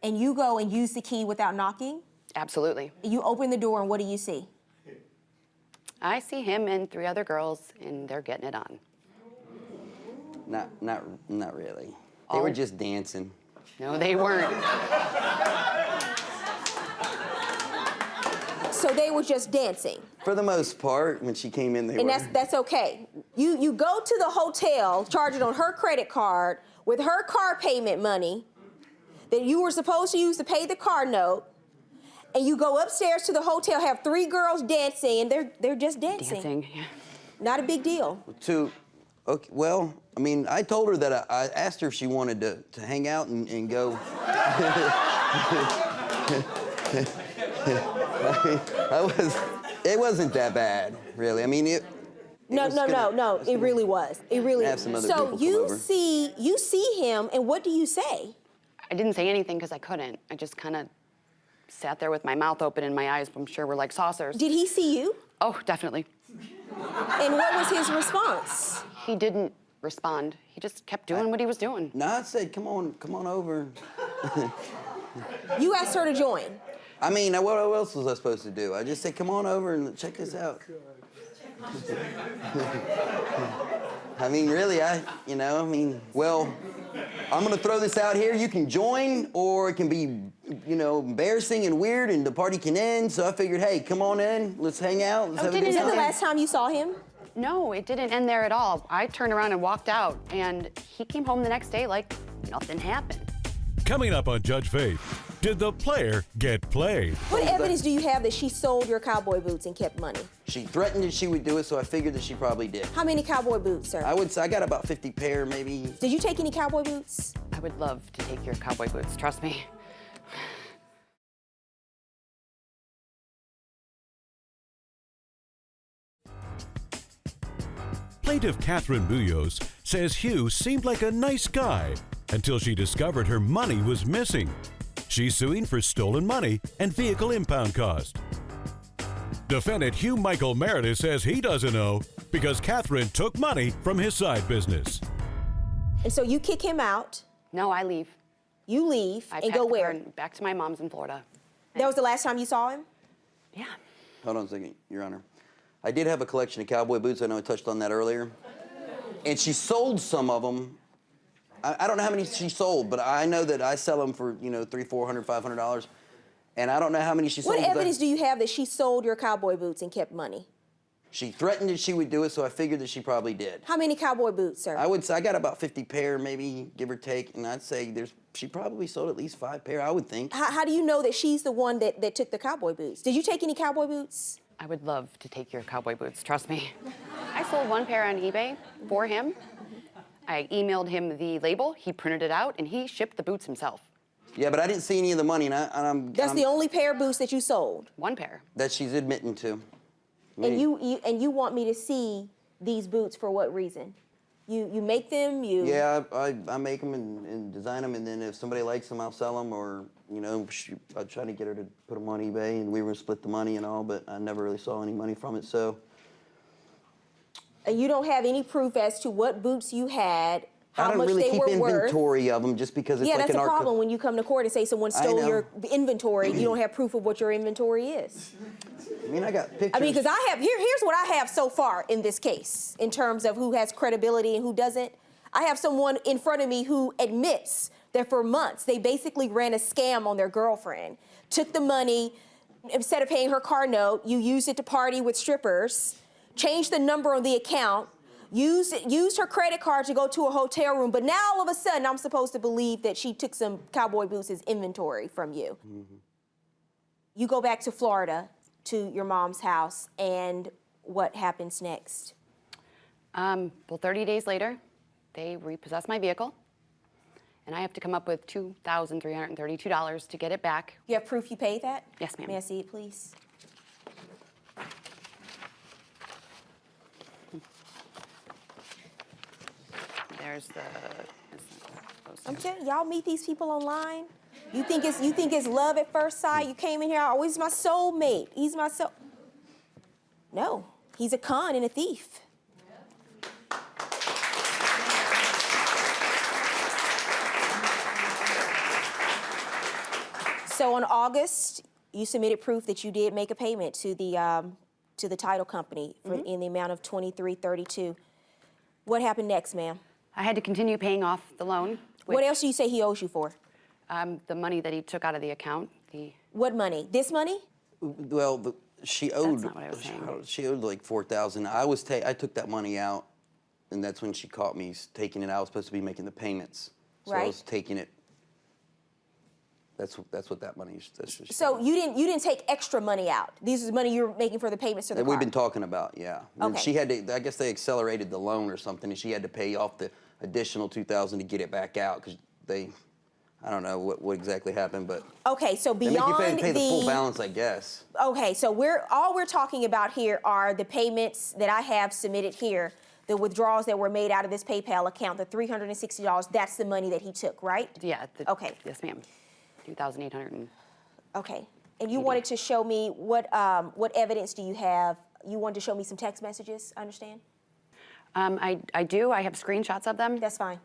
Speaker 4: And you go and use the key without knocking?
Speaker 8: Absolutely.
Speaker 4: You open the door and what do you see?
Speaker 8: I see him and 3 other girls, and they're getting it on.
Speaker 9: Not really. They were just dancing.
Speaker 8: No, they weren't.
Speaker 4: So they were just dancing?
Speaker 9: For the most part, when she came in, they
Speaker 4: And
Speaker 9: were.
Speaker 4: that's okay. You go to the hotel, charge it on her credit card with her car payment money that you were supposed to use to pay the car note, and you go upstairs to the hotel, have 3 girls dancing, and they're just dancing.
Speaker 8: Dancing, yeah. Not
Speaker 4: a big deal.
Speaker 9: Okay, well, I mean, I told her that I asked her if she wanted to hang out and go. It wasn't that bad, really. I mean,
Speaker 4: No, it really was. It really
Speaker 9: have some other
Speaker 4: So
Speaker 9: people come
Speaker 4: you
Speaker 9: over.
Speaker 4: see him, and what do you say?
Speaker 8: I didn't say anything because I couldn't. I just kind of sat there with my mouth open and my eyes, I'm sure, were like saucers.
Speaker 4: Did he see you?
Speaker 8: Oh, definitely.
Speaker 4: And what was his response?
Speaker 8: He didn't respond. He just kept doing what he was doing.
Speaker 9: No, I said, come on over.
Speaker 4: You asked her to join.
Speaker 9: I mean, what else was I supposed to do? I just said, come on over and check this out. I mean, really, well, I'm gonna throw this out here. You can join, or it can be, embarrassing and weird, and the party can end. So I figured, hey, come on in, let's hang out. Let's have a good
Speaker 4: Is that
Speaker 9: time.
Speaker 4: the last time you saw him?
Speaker 8: No, it didn't end there at all. I turned around and walked out, and he came home the next day like nothing happened.
Speaker 1: Coming up on Judge Faith, did the player get played?
Speaker 4: What evidence do you have that she sold your cowboy boots and kept money?
Speaker 9: She threatened that she would do it, so I figured that she probably did.
Speaker 4: How many cowboy boots, sir?
Speaker 9: I got about 50 pair, maybe.
Speaker 4: Did you take any cowboy boots?
Speaker 8: I would love to take your cowboy boots, trust me.
Speaker 1: Plaintiff Catherine Buyos says Hugh seemed like a nice guy until she discovered her money was missing. She's suing for stolen money and vehicle impound cost. Defendant Hugh Michael Meredith says he doesn't know because Catherine took money from his side business.
Speaker 4: And so you kick him out.
Speaker 8: No, I leave.
Speaker 4: You leave
Speaker 8: I
Speaker 4: and
Speaker 8: packed
Speaker 4: go
Speaker 8: the
Speaker 4: where?
Speaker 8: car and back to my mom's in Florida.
Speaker 4: That was the last time you saw him?
Speaker 8: Yeah.
Speaker 9: Hold on a second, Your Honor. I did have a collection of cowboy boots. I know I touched on that earlier. And she sold some of them. I don't know how many she sold, but I know that I sell them for, $300, $400, $500. And I don't know how many she sold.
Speaker 4: What evidence do you have that she sold your cowboy boots and kept money?
Speaker 9: She threatened that she would do it, so I figured that she probably did.
Speaker 4: How many cowboy boots, sir?
Speaker 9: I got about 50 pair, maybe, give or take, and I'd say she probably sold at least 5 pair, I would think.
Speaker 4: How do you know that she's the one that took the cowboy boots? Did you take any cowboy boots?
Speaker 8: I would love to take your cowboy boots, trust me. I sold 1 pair on eBay for him. I emailed him the label, he printed it out, and he shipped the boots himself.
Speaker 9: Yeah, but I didn't see any of the money,
Speaker 4: That's the only pair of boots that you sold?
Speaker 8: 1 pair.
Speaker 9: That she's admitting to.
Speaker 4: And you want me to see these boots for what reason? You make them,
Speaker 9: Yeah, I make them and design them, and then if somebody likes them, I'll sell them, or, I try to get her to put them on eBay, and we were split the money and all, but I never really saw any money from it, so.
Speaker 4: And you don't have any proof as to what boots you had, how much
Speaker 9: really
Speaker 4: they were worth?
Speaker 9: I don't really keep inventory of them just because it's like
Speaker 4: that's
Speaker 9: an
Speaker 4: a problem when you come to court and say someone stole your inventory. You don't have proof of what your inventory is.
Speaker 9: I mean, I got pictures.
Speaker 4: Because here's what I have so far in this case in terms of who has credibility and who doesn't. I have someone in front of me who admits that for months they basically ran a scam on their girlfriend, took the money, instead of paying her car note, you used it to party with strippers, changed the number on the account, used her credit card to go to a hotel room, but now all of a sudden I'm supposed to believe that she took some cowboy boots as inventory from you. Mm-hmm. You go back to Florida to your mom's house, and what happens next?
Speaker 8: 30 days later, they repossess my vehicle, and I have to come up with $2,332 to get it back.
Speaker 4: You have proof you paid that?
Speaker 8: Yes, ma'am.
Speaker 4: May I see it, please?
Speaker 8: There there's the.
Speaker 4: I'm telling you, y'all meet these people online. You think it's love at first sight. You came in here, oh, he's my soulmate. He's my soul. No, he's a con and a thief. So in August, you submitted proof that you did make a payment to the title company in the amount of $23.32. What happened next, ma'am?
Speaker 8: I had to continue paying off the loan.
Speaker 4: What else do you say he owes you for?
Speaker 8: The money that he took out of the account.
Speaker 4: What money? This money?
Speaker 9: Well, she owed.
Speaker 8: That's not what I was saying.
Speaker 9: She owed like $4,000. I took that money out, and that's when she caught me taking it out. I was supposed to be making the payments, so I was taking it. That's what that money is.
Speaker 4: So you didn't take extra money out. This is money you were making for the payments to the car.
Speaker 9: We've been talking about, yeah.
Speaker 4: Okay.
Speaker 9: She had to. I guess they accelerated the loan or something, and she had to pay off the additional $2,000 to get it back out because they. I don't know what exactly happened, but
Speaker 4: okay. So beyond
Speaker 9: they make you pay the full balance, I guess.
Speaker 4: Okay, so all we're talking about here are the payments that I have submitted here, the withdrawals that were made out of this PayPal account, the $360. That's the money that he took, right?
Speaker 8: Yeah.
Speaker 4: Okay.
Speaker 8: Yes, ma'am. 2,800.
Speaker 4: Okay, and you wanted to show me what evidence do you have? You wanted to show me some text messages. I understand.
Speaker 8: I do. I have screenshots of them.
Speaker 4: That's fine.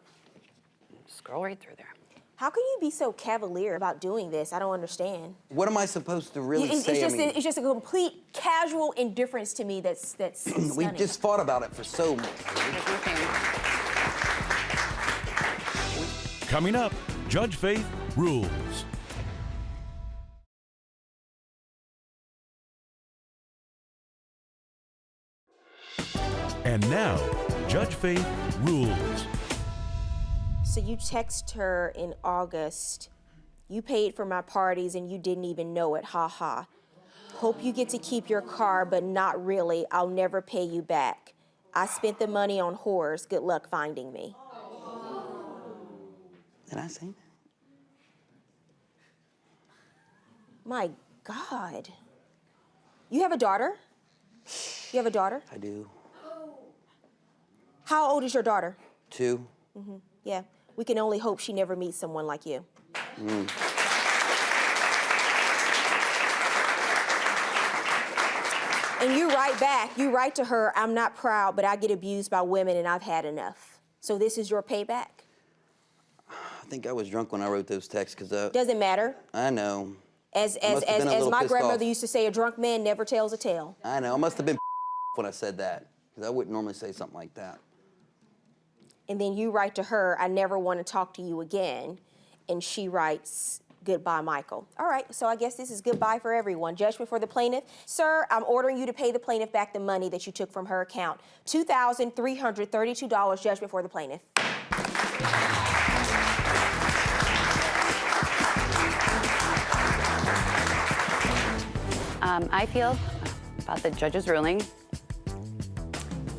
Speaker 8: Scroll right through there.
Speaker 4: How can you be so cavalier about doing this? I don't understand.
Speaker 9: What am I supposed to really say?
Speaker 4: It's just a complete casual indifference to me that's stunning.
Speaker 9: We just fought about it for so much.
Speaker 1: Coming up, Judge Faith rules. And now, Judge Faith rules.
Speaker 4: So you text her in August, you paid for my parties and you didn't even know it, ha ha. Hope you get to keep your car, but not really. I'll never pay you back. I spent the money on whores. Good luck finding me.
Speaker 9: Did I say that?
Speaker 4: My God. You have a daughter? You have a daughter?
Speaker 9: I do.
Speaker 4: How old is your daughter?
Speaker 9: 2.
Speaker 4: Mm-hmm. Yeah. We can only hope she never meets someone like you. And you write back, you write to her, I'm not proud, but I get abused by women and I've had enough. So this is your payback?
Speaker 9: I think I was drunk when I wrote those texts because
Speaker 4: Doesn't matter.
Speaker 9: I know.
Speaker 4: As my grandmother used to say, a drunk man never tells a tale.
Speaker 9: I know. I must have been when I said that because I wouldn't normally say something like that.
Speaker 4: And then you write to her, I never want to talk to you again. And she writes, goodbye, Michael. All right, so I guess this is goodbye for everyone. Judgment for the plaintiff. Sir, I'm ordering you to pay the plaintiff back the money that you took from her account. $2,332, judgment for the plaintiff.
Speaker 8: I feel about the judge's ruling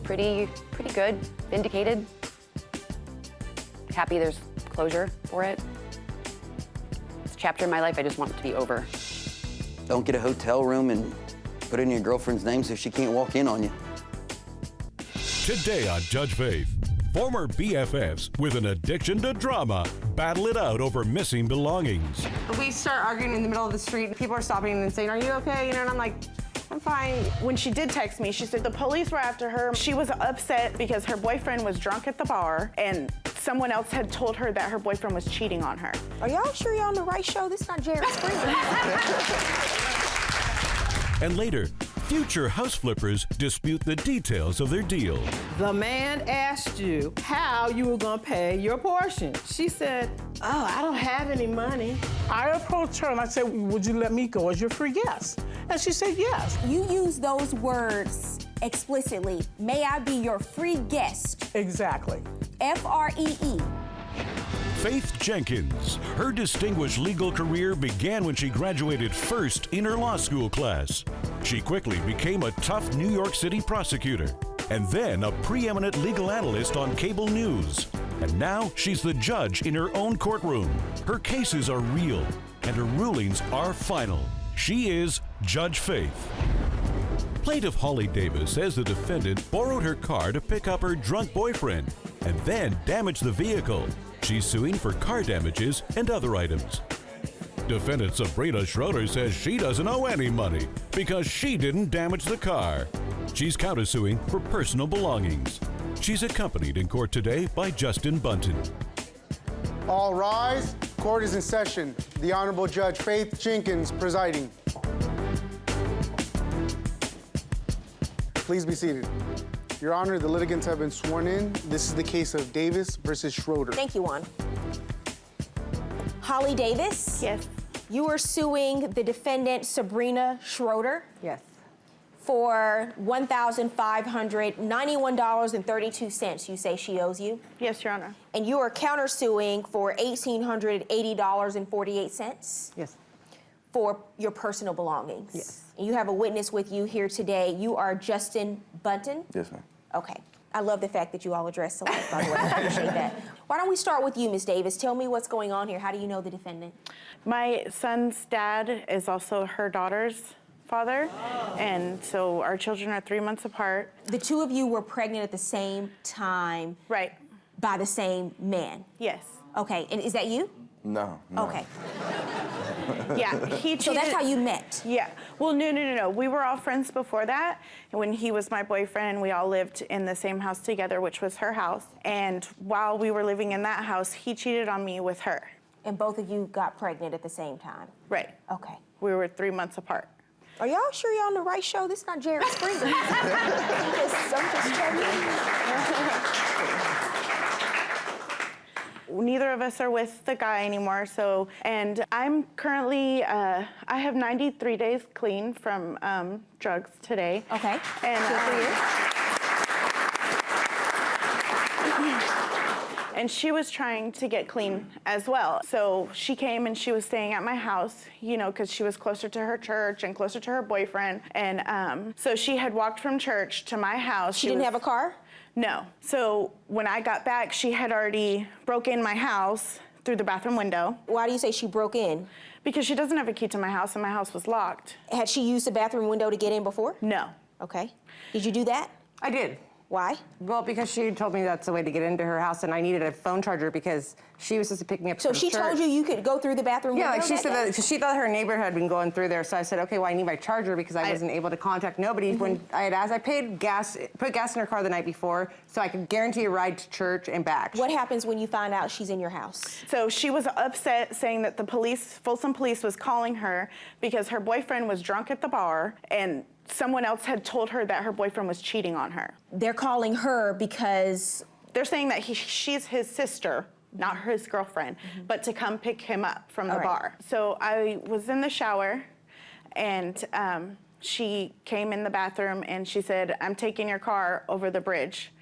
Speaker 8: pretty good, vindicated. Happy there's closure for it. It's a chapter in my life I just want it to be over.
Speaker 9: Don't get a hotel room and put it in your girlfriend's name so she can't walk in on you.
Speaker 1: Today on Judge Faith, former BFFs with an addiction to drama battle it out over missing belongings.
Speaker 5: We start arguing in the middle of the street. People are stopping and saying, are you okay? You know, and I'm like, I'm fine. When she did text me, she said the police were after her. She was upset because her boyfriend was drunk at the bar and someone else had told her that her boyfriend was cheating on her.
Speaker 4: Are y'all sure y'all on the right show? This is not Jared Springer.
Speaker 1: And later, future house flippers dispute the details of their deal.
Speaker 10: The man asked you how you were gonna pay your portion. She said, oh, I don't have any money.
Speaker 11: I approached her and I said, would you let me go as your free guest? And she said yes.
Speaker 4: You use those words explicitly. May I be your free guest?
Speaker 11: Exactly.
Speaker 4: F-R-E-E.
Speaker 1: Faith Jenkins. Her distinguished legal career began when she graduated first in her law school class. She quickly became a tough New York City prosecutor, and then a preeminent legal analyst on cable news. And now she's the judge in her own courtroom. Her cases are real, and her rulings are final. She is Judge Faith. Plaintiff Holly Davis says the defendant borrowed her car to pick up her drunk boyfriend and then damaged the vehicle. She's suing for car damages and other items. Defendant Sabrina Schroeder says she doesn't owe any money because she didn't damage the car. She's countersuing for personal belongings. She's accompanied in court today by Justin Bunton.
Speaker 6: All rise. Court is in session. The Honorable Judge Faith Jenkins presiding. Please be seated. Your Honor, the litigants have been sworn in. This is the case of Davis versus Schroeder.
Speaker 4: Thank you, Juan. Holly Davis?
Speaker 7: Yes.
Speaker 4: You are suing the defendant, Sabrina Schroeder?
Speaker 12: Yes.
Speaker 4: For $1,591.32 you say she owes you?
Speaker 7: Yes, Your Honor.
Speaker 4: And you are countersuing for $1,880.48?
Speaker 12: Yes.
Speaker 4: For your personal belongings?
Speaker 12: Yes.
Speaker 4: And you have a witness with you here today. You are Justin Bunton?
Speaker 13: Yes, ma'am.
Speaker 4: Okay. I love the fact that you all address alike, by the way. I appreciate that. Why don't we start with you, Ms. Davis? Tell me what's going on here. How do you know the defendant?
Speaker 5: My son's dad is also her daughter's father, and so our children are 3 months apart.
Speaker 4: The two of you were pregnant at the same time.
Speaker 5: Right.
Speaker 4: By the same man?
Speaker 5: Yes.
Speaker 4: Okay, and is that you?
Speaker 13: No.
Speaker 4: Okay.
Speaker 5: Yeah, he cheated.
Speaker 4: So that's how you met?
Speaker 5: Yeah. Well, no. We were all friends before that. When he was my boyfriend, we all lived in the same house together, which was her house. And while we were living in that house, he cheated on me with her.
Speaker 4: And both of you got pregnant at the same time?
Speaker 5: Right.
Speaker 4: Okay.
Speaker 5: We were 3 months apart.
Speaker 4: Are y'all sure you're on the right show? This is not Jerry Springer. I'm just checking.
Speaker 5: Neither of us are with the guy anymore, and I'm currently, I have 93 days clean from drugs today.
Speaker 4: Okay,
Speaker 5: and,
Speaker 4: good for you.
Speaker 5: And she was trying to get clean as well. So she came and she was staying at my house, you know, because she was closer to her church and closer to her boyfriend. And so she had walked from church to my house.
Speaker 4: She didn't have a car?
Speaker 5: No. So when I got back, she had already broke in my house through the bathroom window.
Speaker 4: Why do you say she broke in?
Speaker 5: Because she doesn't have a key to my house and my house was locked.
Speaker 4: Had she used the bathroom window to get in before?
Speaker 5: No.
Speaker 4: Okay. Did you do that?
Speaker 12: I did.
Speaker 4: Why?
Speaker 12: Well, because she told me that's the way to get into her house, and I needed a phone charger because she was supposed to pick me up
Speaker 4: from church. So she told you could go through the bathroom window?
Speaker 12: Yeah, like she said that, because she thought her neighbor had been going through there, so I said, okay, well, I need my charger because I wasn't able to contact nobody. When I had asked, I paid gas, put gas in her car the night before, so I could guarantee a ride to church and back.
Speaker 4: What happens when you find out she's in your house?
Speaker 5: So she was upset, saying that the police, Folsom Police, was calling her because her boyfriend was drunk at the bar, and someone else had told her that her boyfriend was cheating on her.
Speaker 4: They're calling her because?
Speaker 5: They're saying that she's his sister, not his girlfriend, but to come pick him up from the bar. So I was in the shower, and she came in the bathroom, and she said, "I'm taking your car over the bridge,"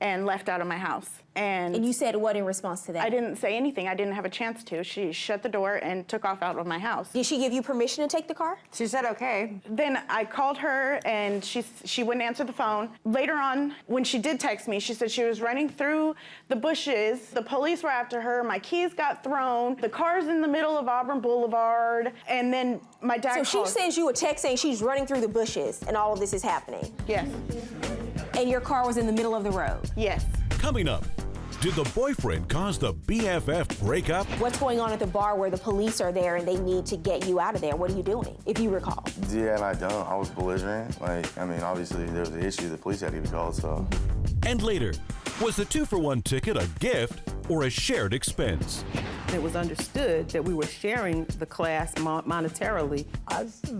Speaker 5: and left out of my house. And
Speaker 4: you said what in response to that?
Speaker 5: I didn't say anything. I didn't have a chance to. She shut the door and took off out of my house.
Speaker 4: Did she give you permission to take the car?
Speaker 12: She said okay.
Speaker 5: Then I called her, and she wouldn't answer the phone. Later on, when she did text me, she said she was running through the bushes. The police were after her. My keys got thrown. The car's in the middle of Auburn Boulevard. And then my dad
Speaker 4: So she sends you a text saying she's running through the bushes and all of this is happening?
Speaker 5: Yes.
Speaker 4: And your car was in the middle of the road?
Speaker 5: Yes.
Speaker 1: Coming up, did the boyfriend cause the BFF breakup?
Speaker 4: What's going on at the bar where the police are there and they need to get you out of there? What are you doing, if you recall?
Speaker 13: Yeah, and I don't. I was belligerent. Obviously there was an issue. The police had to be called, so.
Speaker 1: And later, was the 2-for-1 ticket a gift or a shared expense?
Speaker 10: It was understood that we were sharing the class monetarily.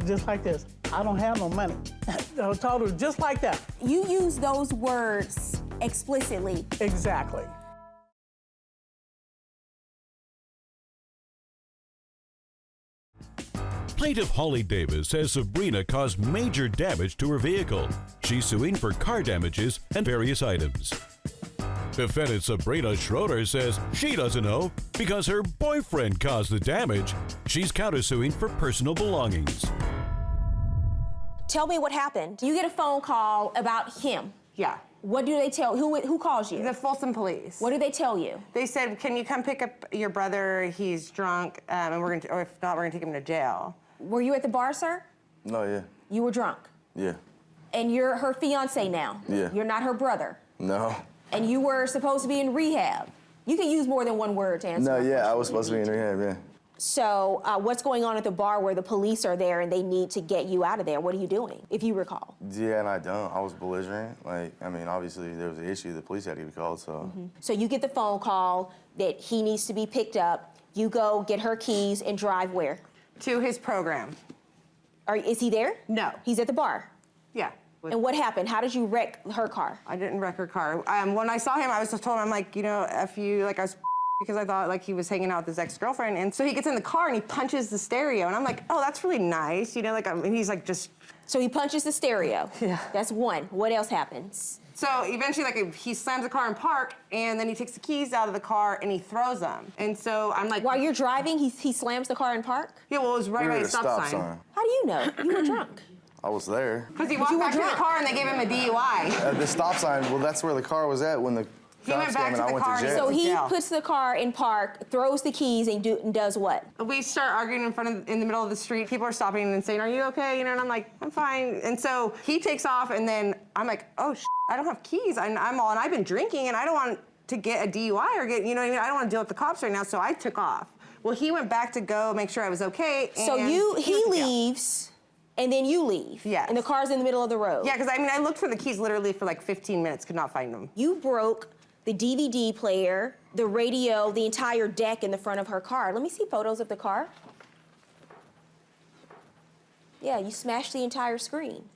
Speaker 11: Just like this. I don't have no money. I told her just like that.
Speaker 4: You use those words explicitly.
Speaker 11: Exactly.
Speaker 1: Plaintiff Holly Davis says Sabrina caused major damage to her vehicle. She's suing for car damages and various items. Defendant Sabrina Schroeder says she doesn't know because her boyfriend caused the damage. She's countersuing for personal belongings.
Speaker 4: Tell me what happened. You get a phone call about him.
Speaker 12: Yeah.
Speaker 4: What do they tell, who calls you?
Speaker 12: The Folsom Police.
Speaker 4: What do they tell you?
Speaker 12: They said, can you come pick up your brother? He's drunk, and or if not, we're gonna take him to jail.
Speaker 4: Were you at the bar, sir?
Speaker 13: No, yeah.
Speaker 4: You were drunk?
Speaker 13: Yeah.
Speaker 4: And you're her fiance now.
Speaker 13: Yeah.
Speaker 4: You're not her brother.
Speaker 13: No.
Speaker 4: And you were supposed to be in rehab. You can use more than one word to answer.
Speaker 13: No,
Speaker 4: my
Speaker 13: yeah, I
Speaker 4: question
Speaker 13: was supposed to be in rehab, yeah.
Speaker 4: So what's going on at the bar where the police are there and they need to get you out of there? What are you doing, if you recall?
Speaker 13: Yeah, and I don't. I was belligerent. Like, I mean, obviously there was an issue. The police had to be called, so.
Speaker 4: So you get the phone call that he needs to be picked up. You go get her keys and drive where?
Speaker 12: To his program.
Speaker 4: Is he there?
Speaker 12: No.
Speaker 4: He's at the bar?
Speaker 12: Yeah.
Speaker 4: And what happened? How did you wreck her car?
Speaker 12: I didn't wreck her car. When I saw him, I was just told him, I'm like, you know, F you, like I was because I thought like he was hanging out with his ex-girlfriend. And so he gets in the car and he punches the stereo. And I'm like, oh, that's really nice. You know, like, and he's like just.
Speaker 4: So he punches the stereo.
Speaker 12: Yeah.
Speaker 4: That's one. What else happens?
Speaker 12: So eventually, like, he slams the car in park, and then he takes the keys out of the car and he throws them. And so I'm like,
Speaker 4: while you're driving, he slams the car in park?
Speaker 12: Yeah, well, it was right by the stop sign.
Speaker 4: How do you know? You were drunk.
Speaker 13: I was there.
Speaker 12: Because he walked back to the car and they gave him a DUI.
Speaker 13: At the stop sign, well, that's where the car was at when the
Speaker 12: He went back to the car.
Speaker 4: So he puts the car in park, throws the keys, and does what?
Speaker 12: We start arguing in the middle of the street. People are stopping and saying, "Are you okay?" You know, and I'm like, "I'm fine." And so he takes off, and then I'm like, "Oh, I don't have keys. And I've been drinking, and I don't want to get a DUI or get, you know what I mean? I don't want to deal with the cops right now." So I took off. Well, he went back to go make sure I was okay. And
Speaker 4: so he leaves. And then you leave.
Speaker 12: Yeah.
Speaker 4: And the car's in the middle of the road.
Speaker 12: Yeah, because I mean, I looked for the keys literally for like 15 minutes, could not find them.
Speaker 4: You broke the DVD player, the radio, the entire deck in the front of her car. Let me see photos of the car. Yeah, you smashed the entire screen.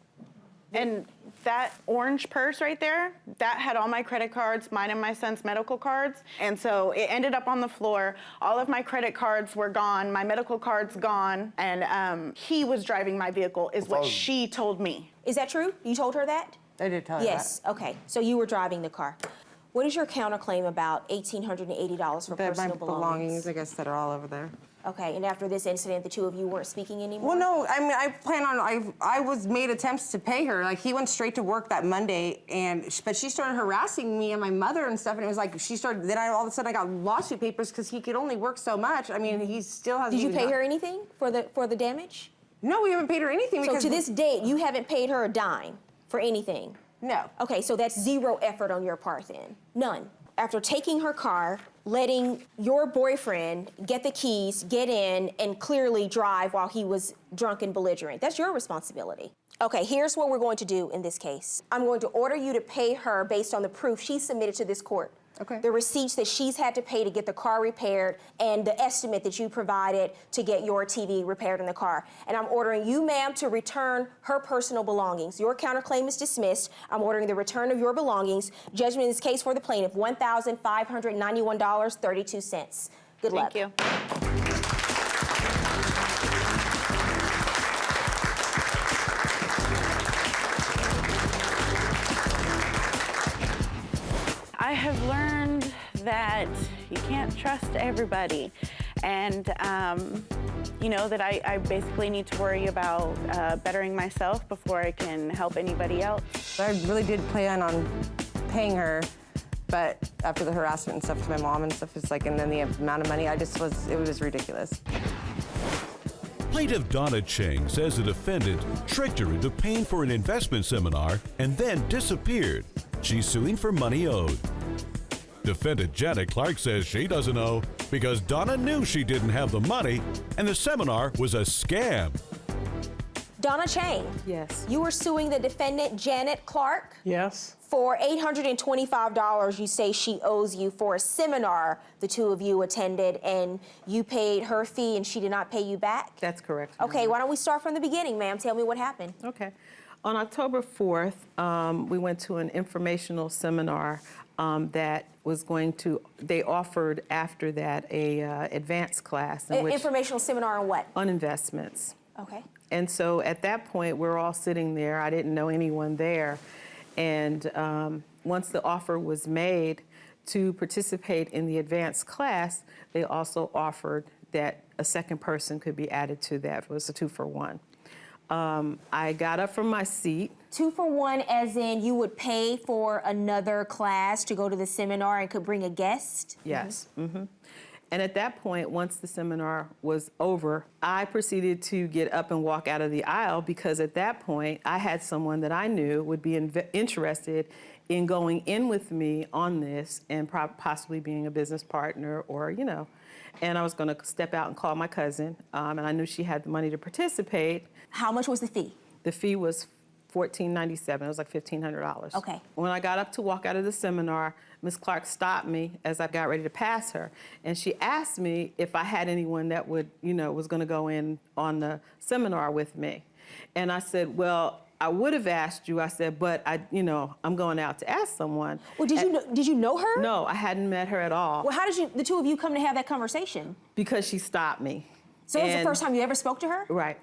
Speaker 5: And that orange purse right there, that had all my credit cards, mine and my son's medical cards. And so it ended up on the floor. All of my credit cards were gone, my medical cards gone, and he was driving my vehicle, is what she told me.
Speaker 4: Is that true? You told her that?
Speaker 12: I did tell her that.
Speaker 4: Yes, okay. So you were driving the car. What is your counterclaim about $1,880 for personal belongings?
Speaker 12: I guess, that are all over there.
Speaker 4: Okay, and after this incident, the two of you weren't speaking anymore?
Speaker 12: Well, no, I mean, I was made attempts to pay her. Like, he went straight to work that Monday, but she started harassing me and my mother and stuff, and it was like, then all of a sudden I got lawsuit papers because he could only work so much. I mean, he still hasn't.
Speaker 4: Did you pay her anything for the damage?
Speaker 12: No, we haven't paid her anything.
Speaker 4: So to this date, you haven't paid her a dime for anything?
Speaker 12: No.
Speaker 4: Okay, so that's zero effort on your part then? None. After taking her car, letting your boyfriend get the keys, get in, and clearly drive while he was drunk and belligerent. That's your responsibility. Okay, here's what we're going to do in this case. I'm going to order you to pay her based on the proof she submitted to this court.
Speaker 12: Okay.
Speaker 4: The receipts that she's had to pay to get the car repaired and the estimate that you provided to get your TV repaired in the car. And I'm ordering you, ma'am, to return her personal belongings. Your counterclaim is dismissed. I'm ordering the return of your belongings. Judgment in this case for the plaintiff, $1,591.32. Good luck.
Speaker 5: Thank you. I have learned that you can't trust everybody. And, you know, that I basically need to worry about bettering myself before I can help anybody else.
Speaker 12: I really did plan on paying her, but after the harassment and stuff to my mom and stuff, it's like, and then the amount of money, it was ridiculous.
Speaker 1: Plaintiff Donna Chang says the defendant tricked her into paying for an investment seminar and then disappeared. She's suing for money owed. Defendant Janet Clark says she doesn't know because Donna knew she didn't have the money and the seminar was a scam.
Speaker 4: Donna Chang.
Speaker 10: Yes.
Speaker 4: You were suing the defendant, Janet Clark.
Speaker 11: Yes.
Speaker 4: For $825 you say she owes you for a seminar the two of you attended, and you paid her fee and she did not pay you back?
Speaker 10: That's correct.
Speaker 4: Okay, why don't we start from the beginning, ma'am? Tell me what happened.
Speaker 10: Okay. On October 4th, we went to an informational seminar that was they offered after that a advanced class.
Speaker 4: Informational seminar on what?
Speaker 10: On investments.
Speaker 4: Okay.
Speaker 10: And so at that point, we're all sitting there. I didn't know anyone there. And once the offer was made to participate in the advanced class, they also offered that a second person could be added to that. It was a 2-for-1. I got up from my seat.
Speaker 4: 2-for-1 as in you would pay for another class to go to the seminar and could bring a guest?
Speaker 10: Yes. Mm-hmm. And at that point, once the seminar was over, I proceeded to get up and walk out of the aisle because at that point, I had someone that I knew would be interested in going in with me on this and possibly being a business partner or, you know. And I was going to step out and call my cousin, and I knew she had the money to participate.
Speaker 4: How much was the fee?
Speaker 10: The fee was $1,497. It was like $1,500.
Speaker 4: Okay.
Speaker 10: When I got up to walk out of the seminar, Ms. Clark stopped me as I got ready to pass her, and she asked me if I had anyone that would, you know, was going to go in on the seminar with me. And I said, well, I would have asked you. I said, but I'm going out to ask someone.
Speaker 4: Well, did you know her?
Speaker 10: No, I hadn't met her at all.
Speaker 4: Well, how did the two of you come to have that conversation?
Speaker 10: Because she stopped me.
Speaker 4: So it was the first time you ever spoke to her?
Speaker 10: Right.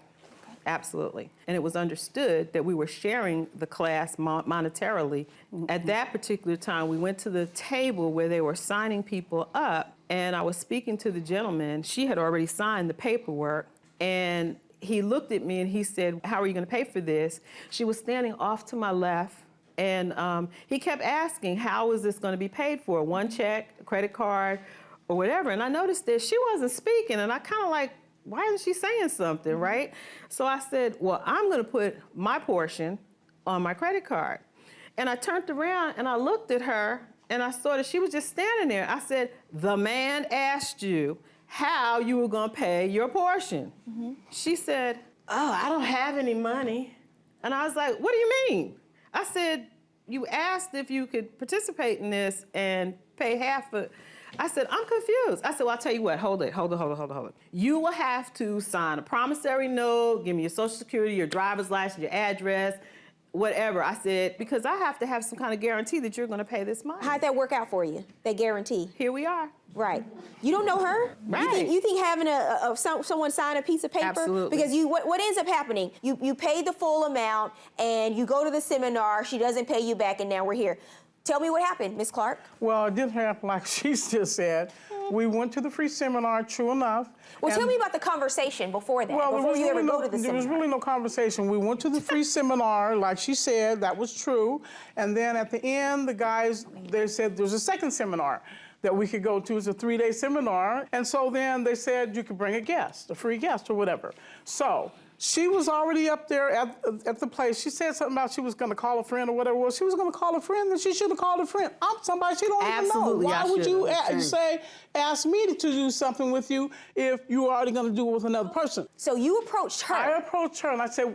Speaker 10: Absolutely. And it was understood that we were sharing the class monetarily. At that particular time, we went to the table where they were signing people up, and I was speaking to the gentleman. She had already signed the paperwork, and he looked at me and he said, how are you going to pay for this? She was standing off to my left, and he kept asking, how is this going to be paid for? One check, a credit card, or whatever. And I noticed that she wasn't speaking, and I kind of like, why isn't she saying something, right? So I said, well, I'm gonna put my portion on my credit card. And I turned around and I looked at her and I saw that she was just standing there. I said, the man asked you how you were gonna pay your portion. She said, oh, I don't have any money. And I was like, what do you mean? I said, you asked if you could participate in this and pay half of. I said, I'm confused. I said, well, I'll tell you what, hold it. You will have to sign a promissory note, give me your social security, your driver's license, your address, whatever. I said, because I have to have some kind of guarantee that you're gonna pay this money.
Speaker 4: How'd that work out for you, that guarantee?
Speaker 10: Here we are.
Speaker 4: Right. You don't know her?
Speaker 10: Right.
Speaker 4: You think having someone sign a piece of paper?
Speaker 10: Absolutely.
Speaker 4: Because what ends up happening, you pay the full amount and you go to the seminar, she doesn't pay you back, and now we're here. Tell me what happened, Ms. Clark.
Speaker 11: Well, it didn't happen like she just said. We went to the free seminar, true enough.
Speaker 4: Well, tell me about the conversation before that, before you ever go to the seminar.
Speaker 11: There was really no conversation. We went to the free seminar, like she said, that was true. And then at the end, the guys, they said there's a second seminar that we could go to. It's a 3-day seminar. And so then they said you could bring a guest, a free guest or whatever. So she was already up there at the place. She said something about she was going to call a friend or whatever it was. She was going to call a friend, and she should have called a friend. I'm somebody she don't even know. Why would you ask me to do something with you if you were already going to do it with another person?
Speaker 4: So you approached her.
Speaker 11: I approached her, and I said,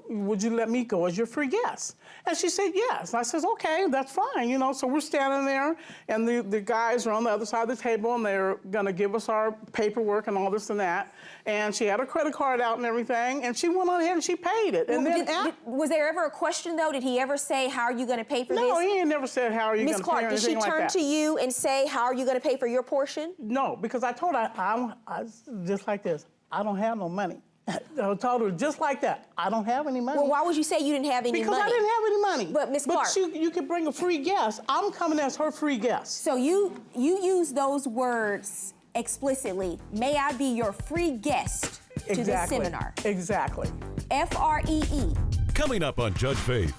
Speaker 11: would you let me go as your free guest? And she said yes. And I said, okay, that's fine. You know, so we're standing there, and the guys are on the other side of the table, and they're going to give us our paperwork and all this and that. And she had her credit card out and everything, and she went on ahead and she paid it. And then
Speaker 4: was there ever a question, though? Did he ever say, how are you going to pay for this?
Speaker 11: No, he ain't never said, how are you going to pay or anything like that.
Speaker 4: Ms. Clark, did she turn to you and say, how are you going to pay for your portion?
Speaker 11: No, because I told her, I just like this, I don't have no money. I told her just like that, I don't have any money.
Speaker 4: Well, why would you say you didn't have any money?
Speaker 11: Because I didn't have any money.
Speaker 4: But Ms. Clark.
Speaker 11: But you could bring a free guest. I'm coming as her free guest.
Speaker 4: So you use those words explicitly. May I be your free guest to this seminar?
Speaker 11: Exactly.
Speaker 4: F-R-E-E.
Speaker 1: Coming up on Judge Faith,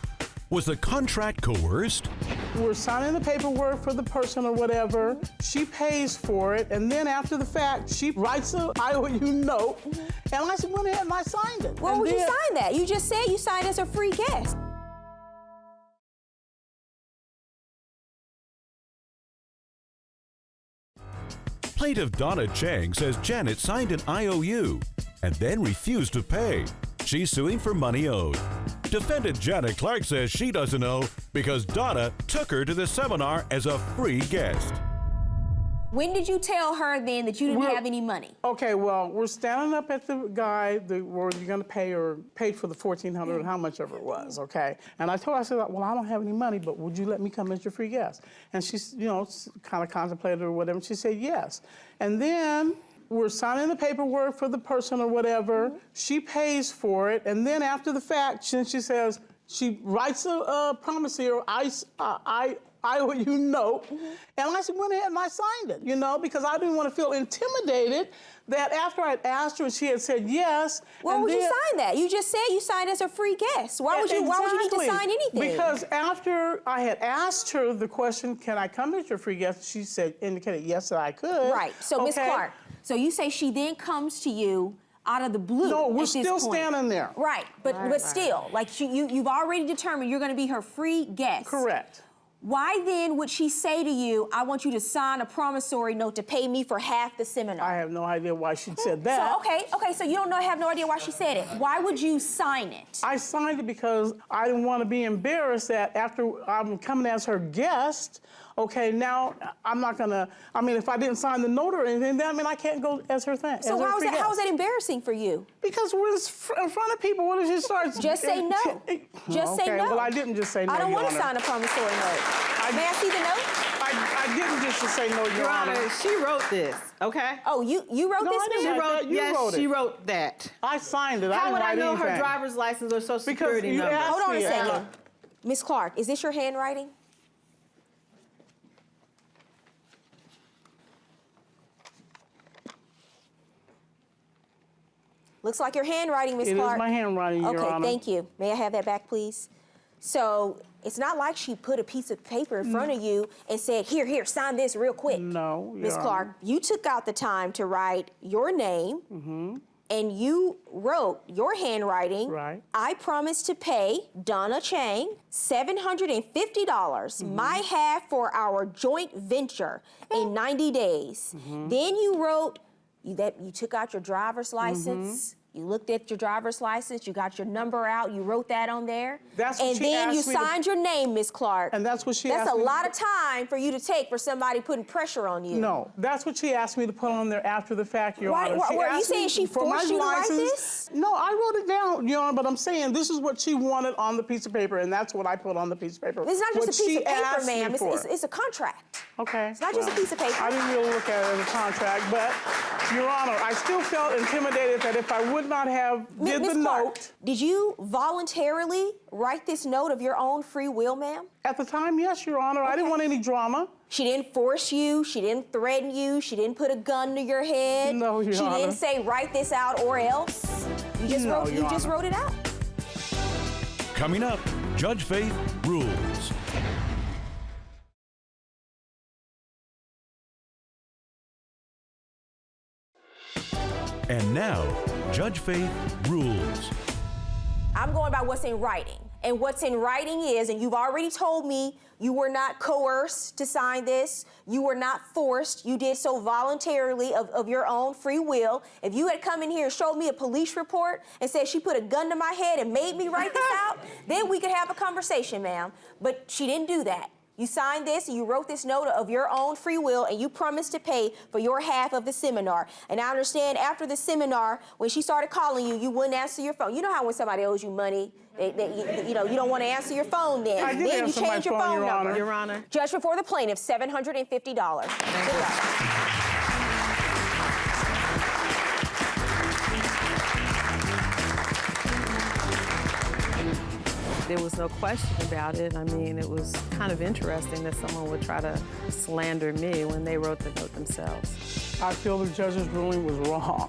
Speaker 1: was the contract coerced?
Speaker 11: We're signing the paperwork for the person or whatever. She pays for it, and then after the fact, she writes an IOU note, and I went ahead and I signed it.
Speaker 4: Why would you sign that? You just said you signed as a free guest.
Speaker 1: Plaintiff Donna Chang says Janet signed an IOU and then refused to pay. She's suing for money owed. Defendant Janet Clark says she doesn't know because Donna took her to the seminar as a free guest.
Speaker 4: When did you tell her then that you didn't have any money?
Speaker 11: Okay, well, we're standing up at the guy where you're gonna pay or paid for the $1,400, how much ever it was, okay? And I told her, I said, well, I don't have any money, but would you let me come as your free guest? And she, kind of contemplated or whatever, and she said yes. And then we're signing the paperwork for the person or whatever. She pays for it, and then after the fact, she says, She writes a promissory, I owe you note, and I went ahead and I signed it, you know, because I didn't want to feel intimidated that after I'd asked her and she had said yes.
Speaker 4: Why would you sign that? You just said you signed as a free guest. Why would you need to sign anything?
Speaker 11: Because after I had asked her the question, can I come as your free guest? She said, indicated yes that I could.
Speaker 4: Right, so Ms. Clark, so you say she then comes to you out of the blue.
Speaker 11: No, we're
Speaker 4: at this
Speaker 11: still
Speaker 4: point.
Speaker 11: standing there.
Speaker 4: Right, but still, like you've already determined you're going to be her free guest.
Speaker 11: Correct.
Speaker 4: Why then would she say to you, I want you to sign a promissory note to pay me for half the seminar?
Speaker 11: I have no idea why she said that.
Speaker 4: So, so you have no idea why she said it. Why would you sign it?
Speaker 11: I signed it because I didn't want to be embarrassed that after I'm coming as her guest, okay, now I'm not gonna, I mean, if I didn't sign the note or anything, then I mean, I can't go as her thing.
Speaker 4: So how is that embarrassing for you?
Speaker 11: Because we're in front of people, what if she starts?
Speaker 4: Just say no. Just say no.
Speaker 11: Well, I didn't just say no,
Speaker 4: I don't want to
Speaker 11: Your Honor.
Speaker 4: sign a promissory note. May I see the note?
Speaker 11: I didn't just say no, Your Honor.
Speaker 10: She wrote this, okay?
Speaker 4: Oh, you wrote
Speaker 11: No,
Speaker 4: this,
Speaker 11: I didn't
Speaker 4: ma'am?
Speaker 11: write that. You
Speaker 10: Yes,
Speaker 11: wrote it.
Speaker 10: she wrote that.
Speaker 11: I signed it.
Speaker 10: How would I
Speaker 11: didn't
Speaker 10: know
Speaker 11: write
Speaker 10: her
Speaker 11: anything.
Speaker 10: driver's license or social
Speaker 11: Because
Speaker 10: security
Speaker 11: you
Speaker 10: number?
Speaker 11: asked
Speaker 4: Hold on a
Speaker 11: me,
Speaker 4: second. Ms. Clark, is this your handwriting? Looks like your handwriting, Ms. Clark.
Speaker 11: It is my handwriting, Your Honor.
Speaker 4: Okay, thank you. May I have that back, please? So it's not like she put a piece of paper in front of you and said, here, sign this real quick.
Speaker 11: No, Your
Speaker 4: Ms. Clark,
Speaker 11: Honor.
Speaker 4: you took out the time to write your name, and you wrote your handwriting.
Speaker 11: Right.
Speaker 4: I promise to pay Donna Chang $750, my half for our joint venture in 90 days. Then you wrote that you took out your driver's license. You looked at your driver's license, you got your number out, you wrote that on there.
Speaker 11: That's what
Speaker 4: and
Speaker 11: she
Speaker 4: then you
Speaker 11: asked me to-
Speaker 4: signed your name, Ms. Clark.
Speaker 11: And that's what she
Speaker 4: That's
Speaker 11: asked
Speaker 4: a
Speaker 11: me to
Speaker 4: lot
Speaker 11: put-
Speaker 4: of time for you to take for somebody putting pressure on you.
Speaker 11: No, that's what she asked me to put on there after the fact, Your
Speaker 4: Why-
Speaker 11: Honor.
Speaker 4: why-
Speaker 11: She
Speaker 4: were you
Speaker 11: asked
Speaker 4: saying
Speaker 11: me
Speaker 4: she
Speaker 11: for my
Speaker 4: forced you to write
Speaker 11: license.
Speaker 4: this?
Speaker 11: No, I wrote it down, Your Honor, but I'm saying this is what she wanted on the piece of paper, and that's what I put on the piece of paper.
Speaker 4: It's not just
Speaker 11: What
Speaker 4: a piece
Speaker 11: she
Speaker 4: of paper,
Speaker 11: asked me
Speaker 4: ma'am.
Speaker 11: for.
Speaker 4: It's a contract.
Speaker 11: Okay.
Speaker 4: It's not just a piece of paper.
Speaker 11: I didn't really look at it as a contract, but, Your Honor, I still felt intimidated that if I would not have did
Speaker 4: Ms.
Speaker 11: the
Speaker 4: Clark,
Speaker 11: note.
Speaker 4: did you voluntarily write this note of your own free will, ma'am?
Speaker 11: At the time, yes, Your Honor. I didn't want any drama.
Speaker 4: She didn't force you. She didn't threaten you. She didn't put a gun to your head.
Speaker 11: No, Your
Speaker 4: She
Speaker 11: Honor.
Speaker 4: didn't say write this out or else. You just
Speaker 11: No,
Speaker 4: wrote.
Speaker 11: Your
Speaker 4: You just
Speaker 11: Honor.
Speaker 4: wrote it out.
Speaker 1: Coming up, Judge Faith rules. And now, Judge Faith rules.
Speaker 4: I'm going by what's in writing. And what's in writing is, and you've already told me you were not coerced to sign this. You were not forced. You did so voluntarily of your own free will. If you had come in here and showed me a police report and said she put a gun to my head and made me write this out, then we could have a conversation, ma'am. But she didn't do that. You signed this, and you wrote this note of your own free will, and you promised to pay for your half of the seminar. And I understand after the seminar, when she started calling you, you wouldn't answer your phone. You know how when somebody owes you money, you don't want to answer your phone then.
Speaker 11: I did
Speaker 4: Then you
Speaker 11: answer my
Speaker 4: change your
Speaker 11: phone,
Speaker 4: phone
Speaker 11: Your
Speaker 4: number.
Speaker 11: Honor.
Speaker 10: Your Honor.
Speaker 4: Judgment for the plaintiff, $750. Good luck.
Speaker 10: There was no question about it. I mean, it was kind of interesting that someone would try to slander me when they wrote the note themselves.
Speaker 11: I feel the judge's ruling was wrong.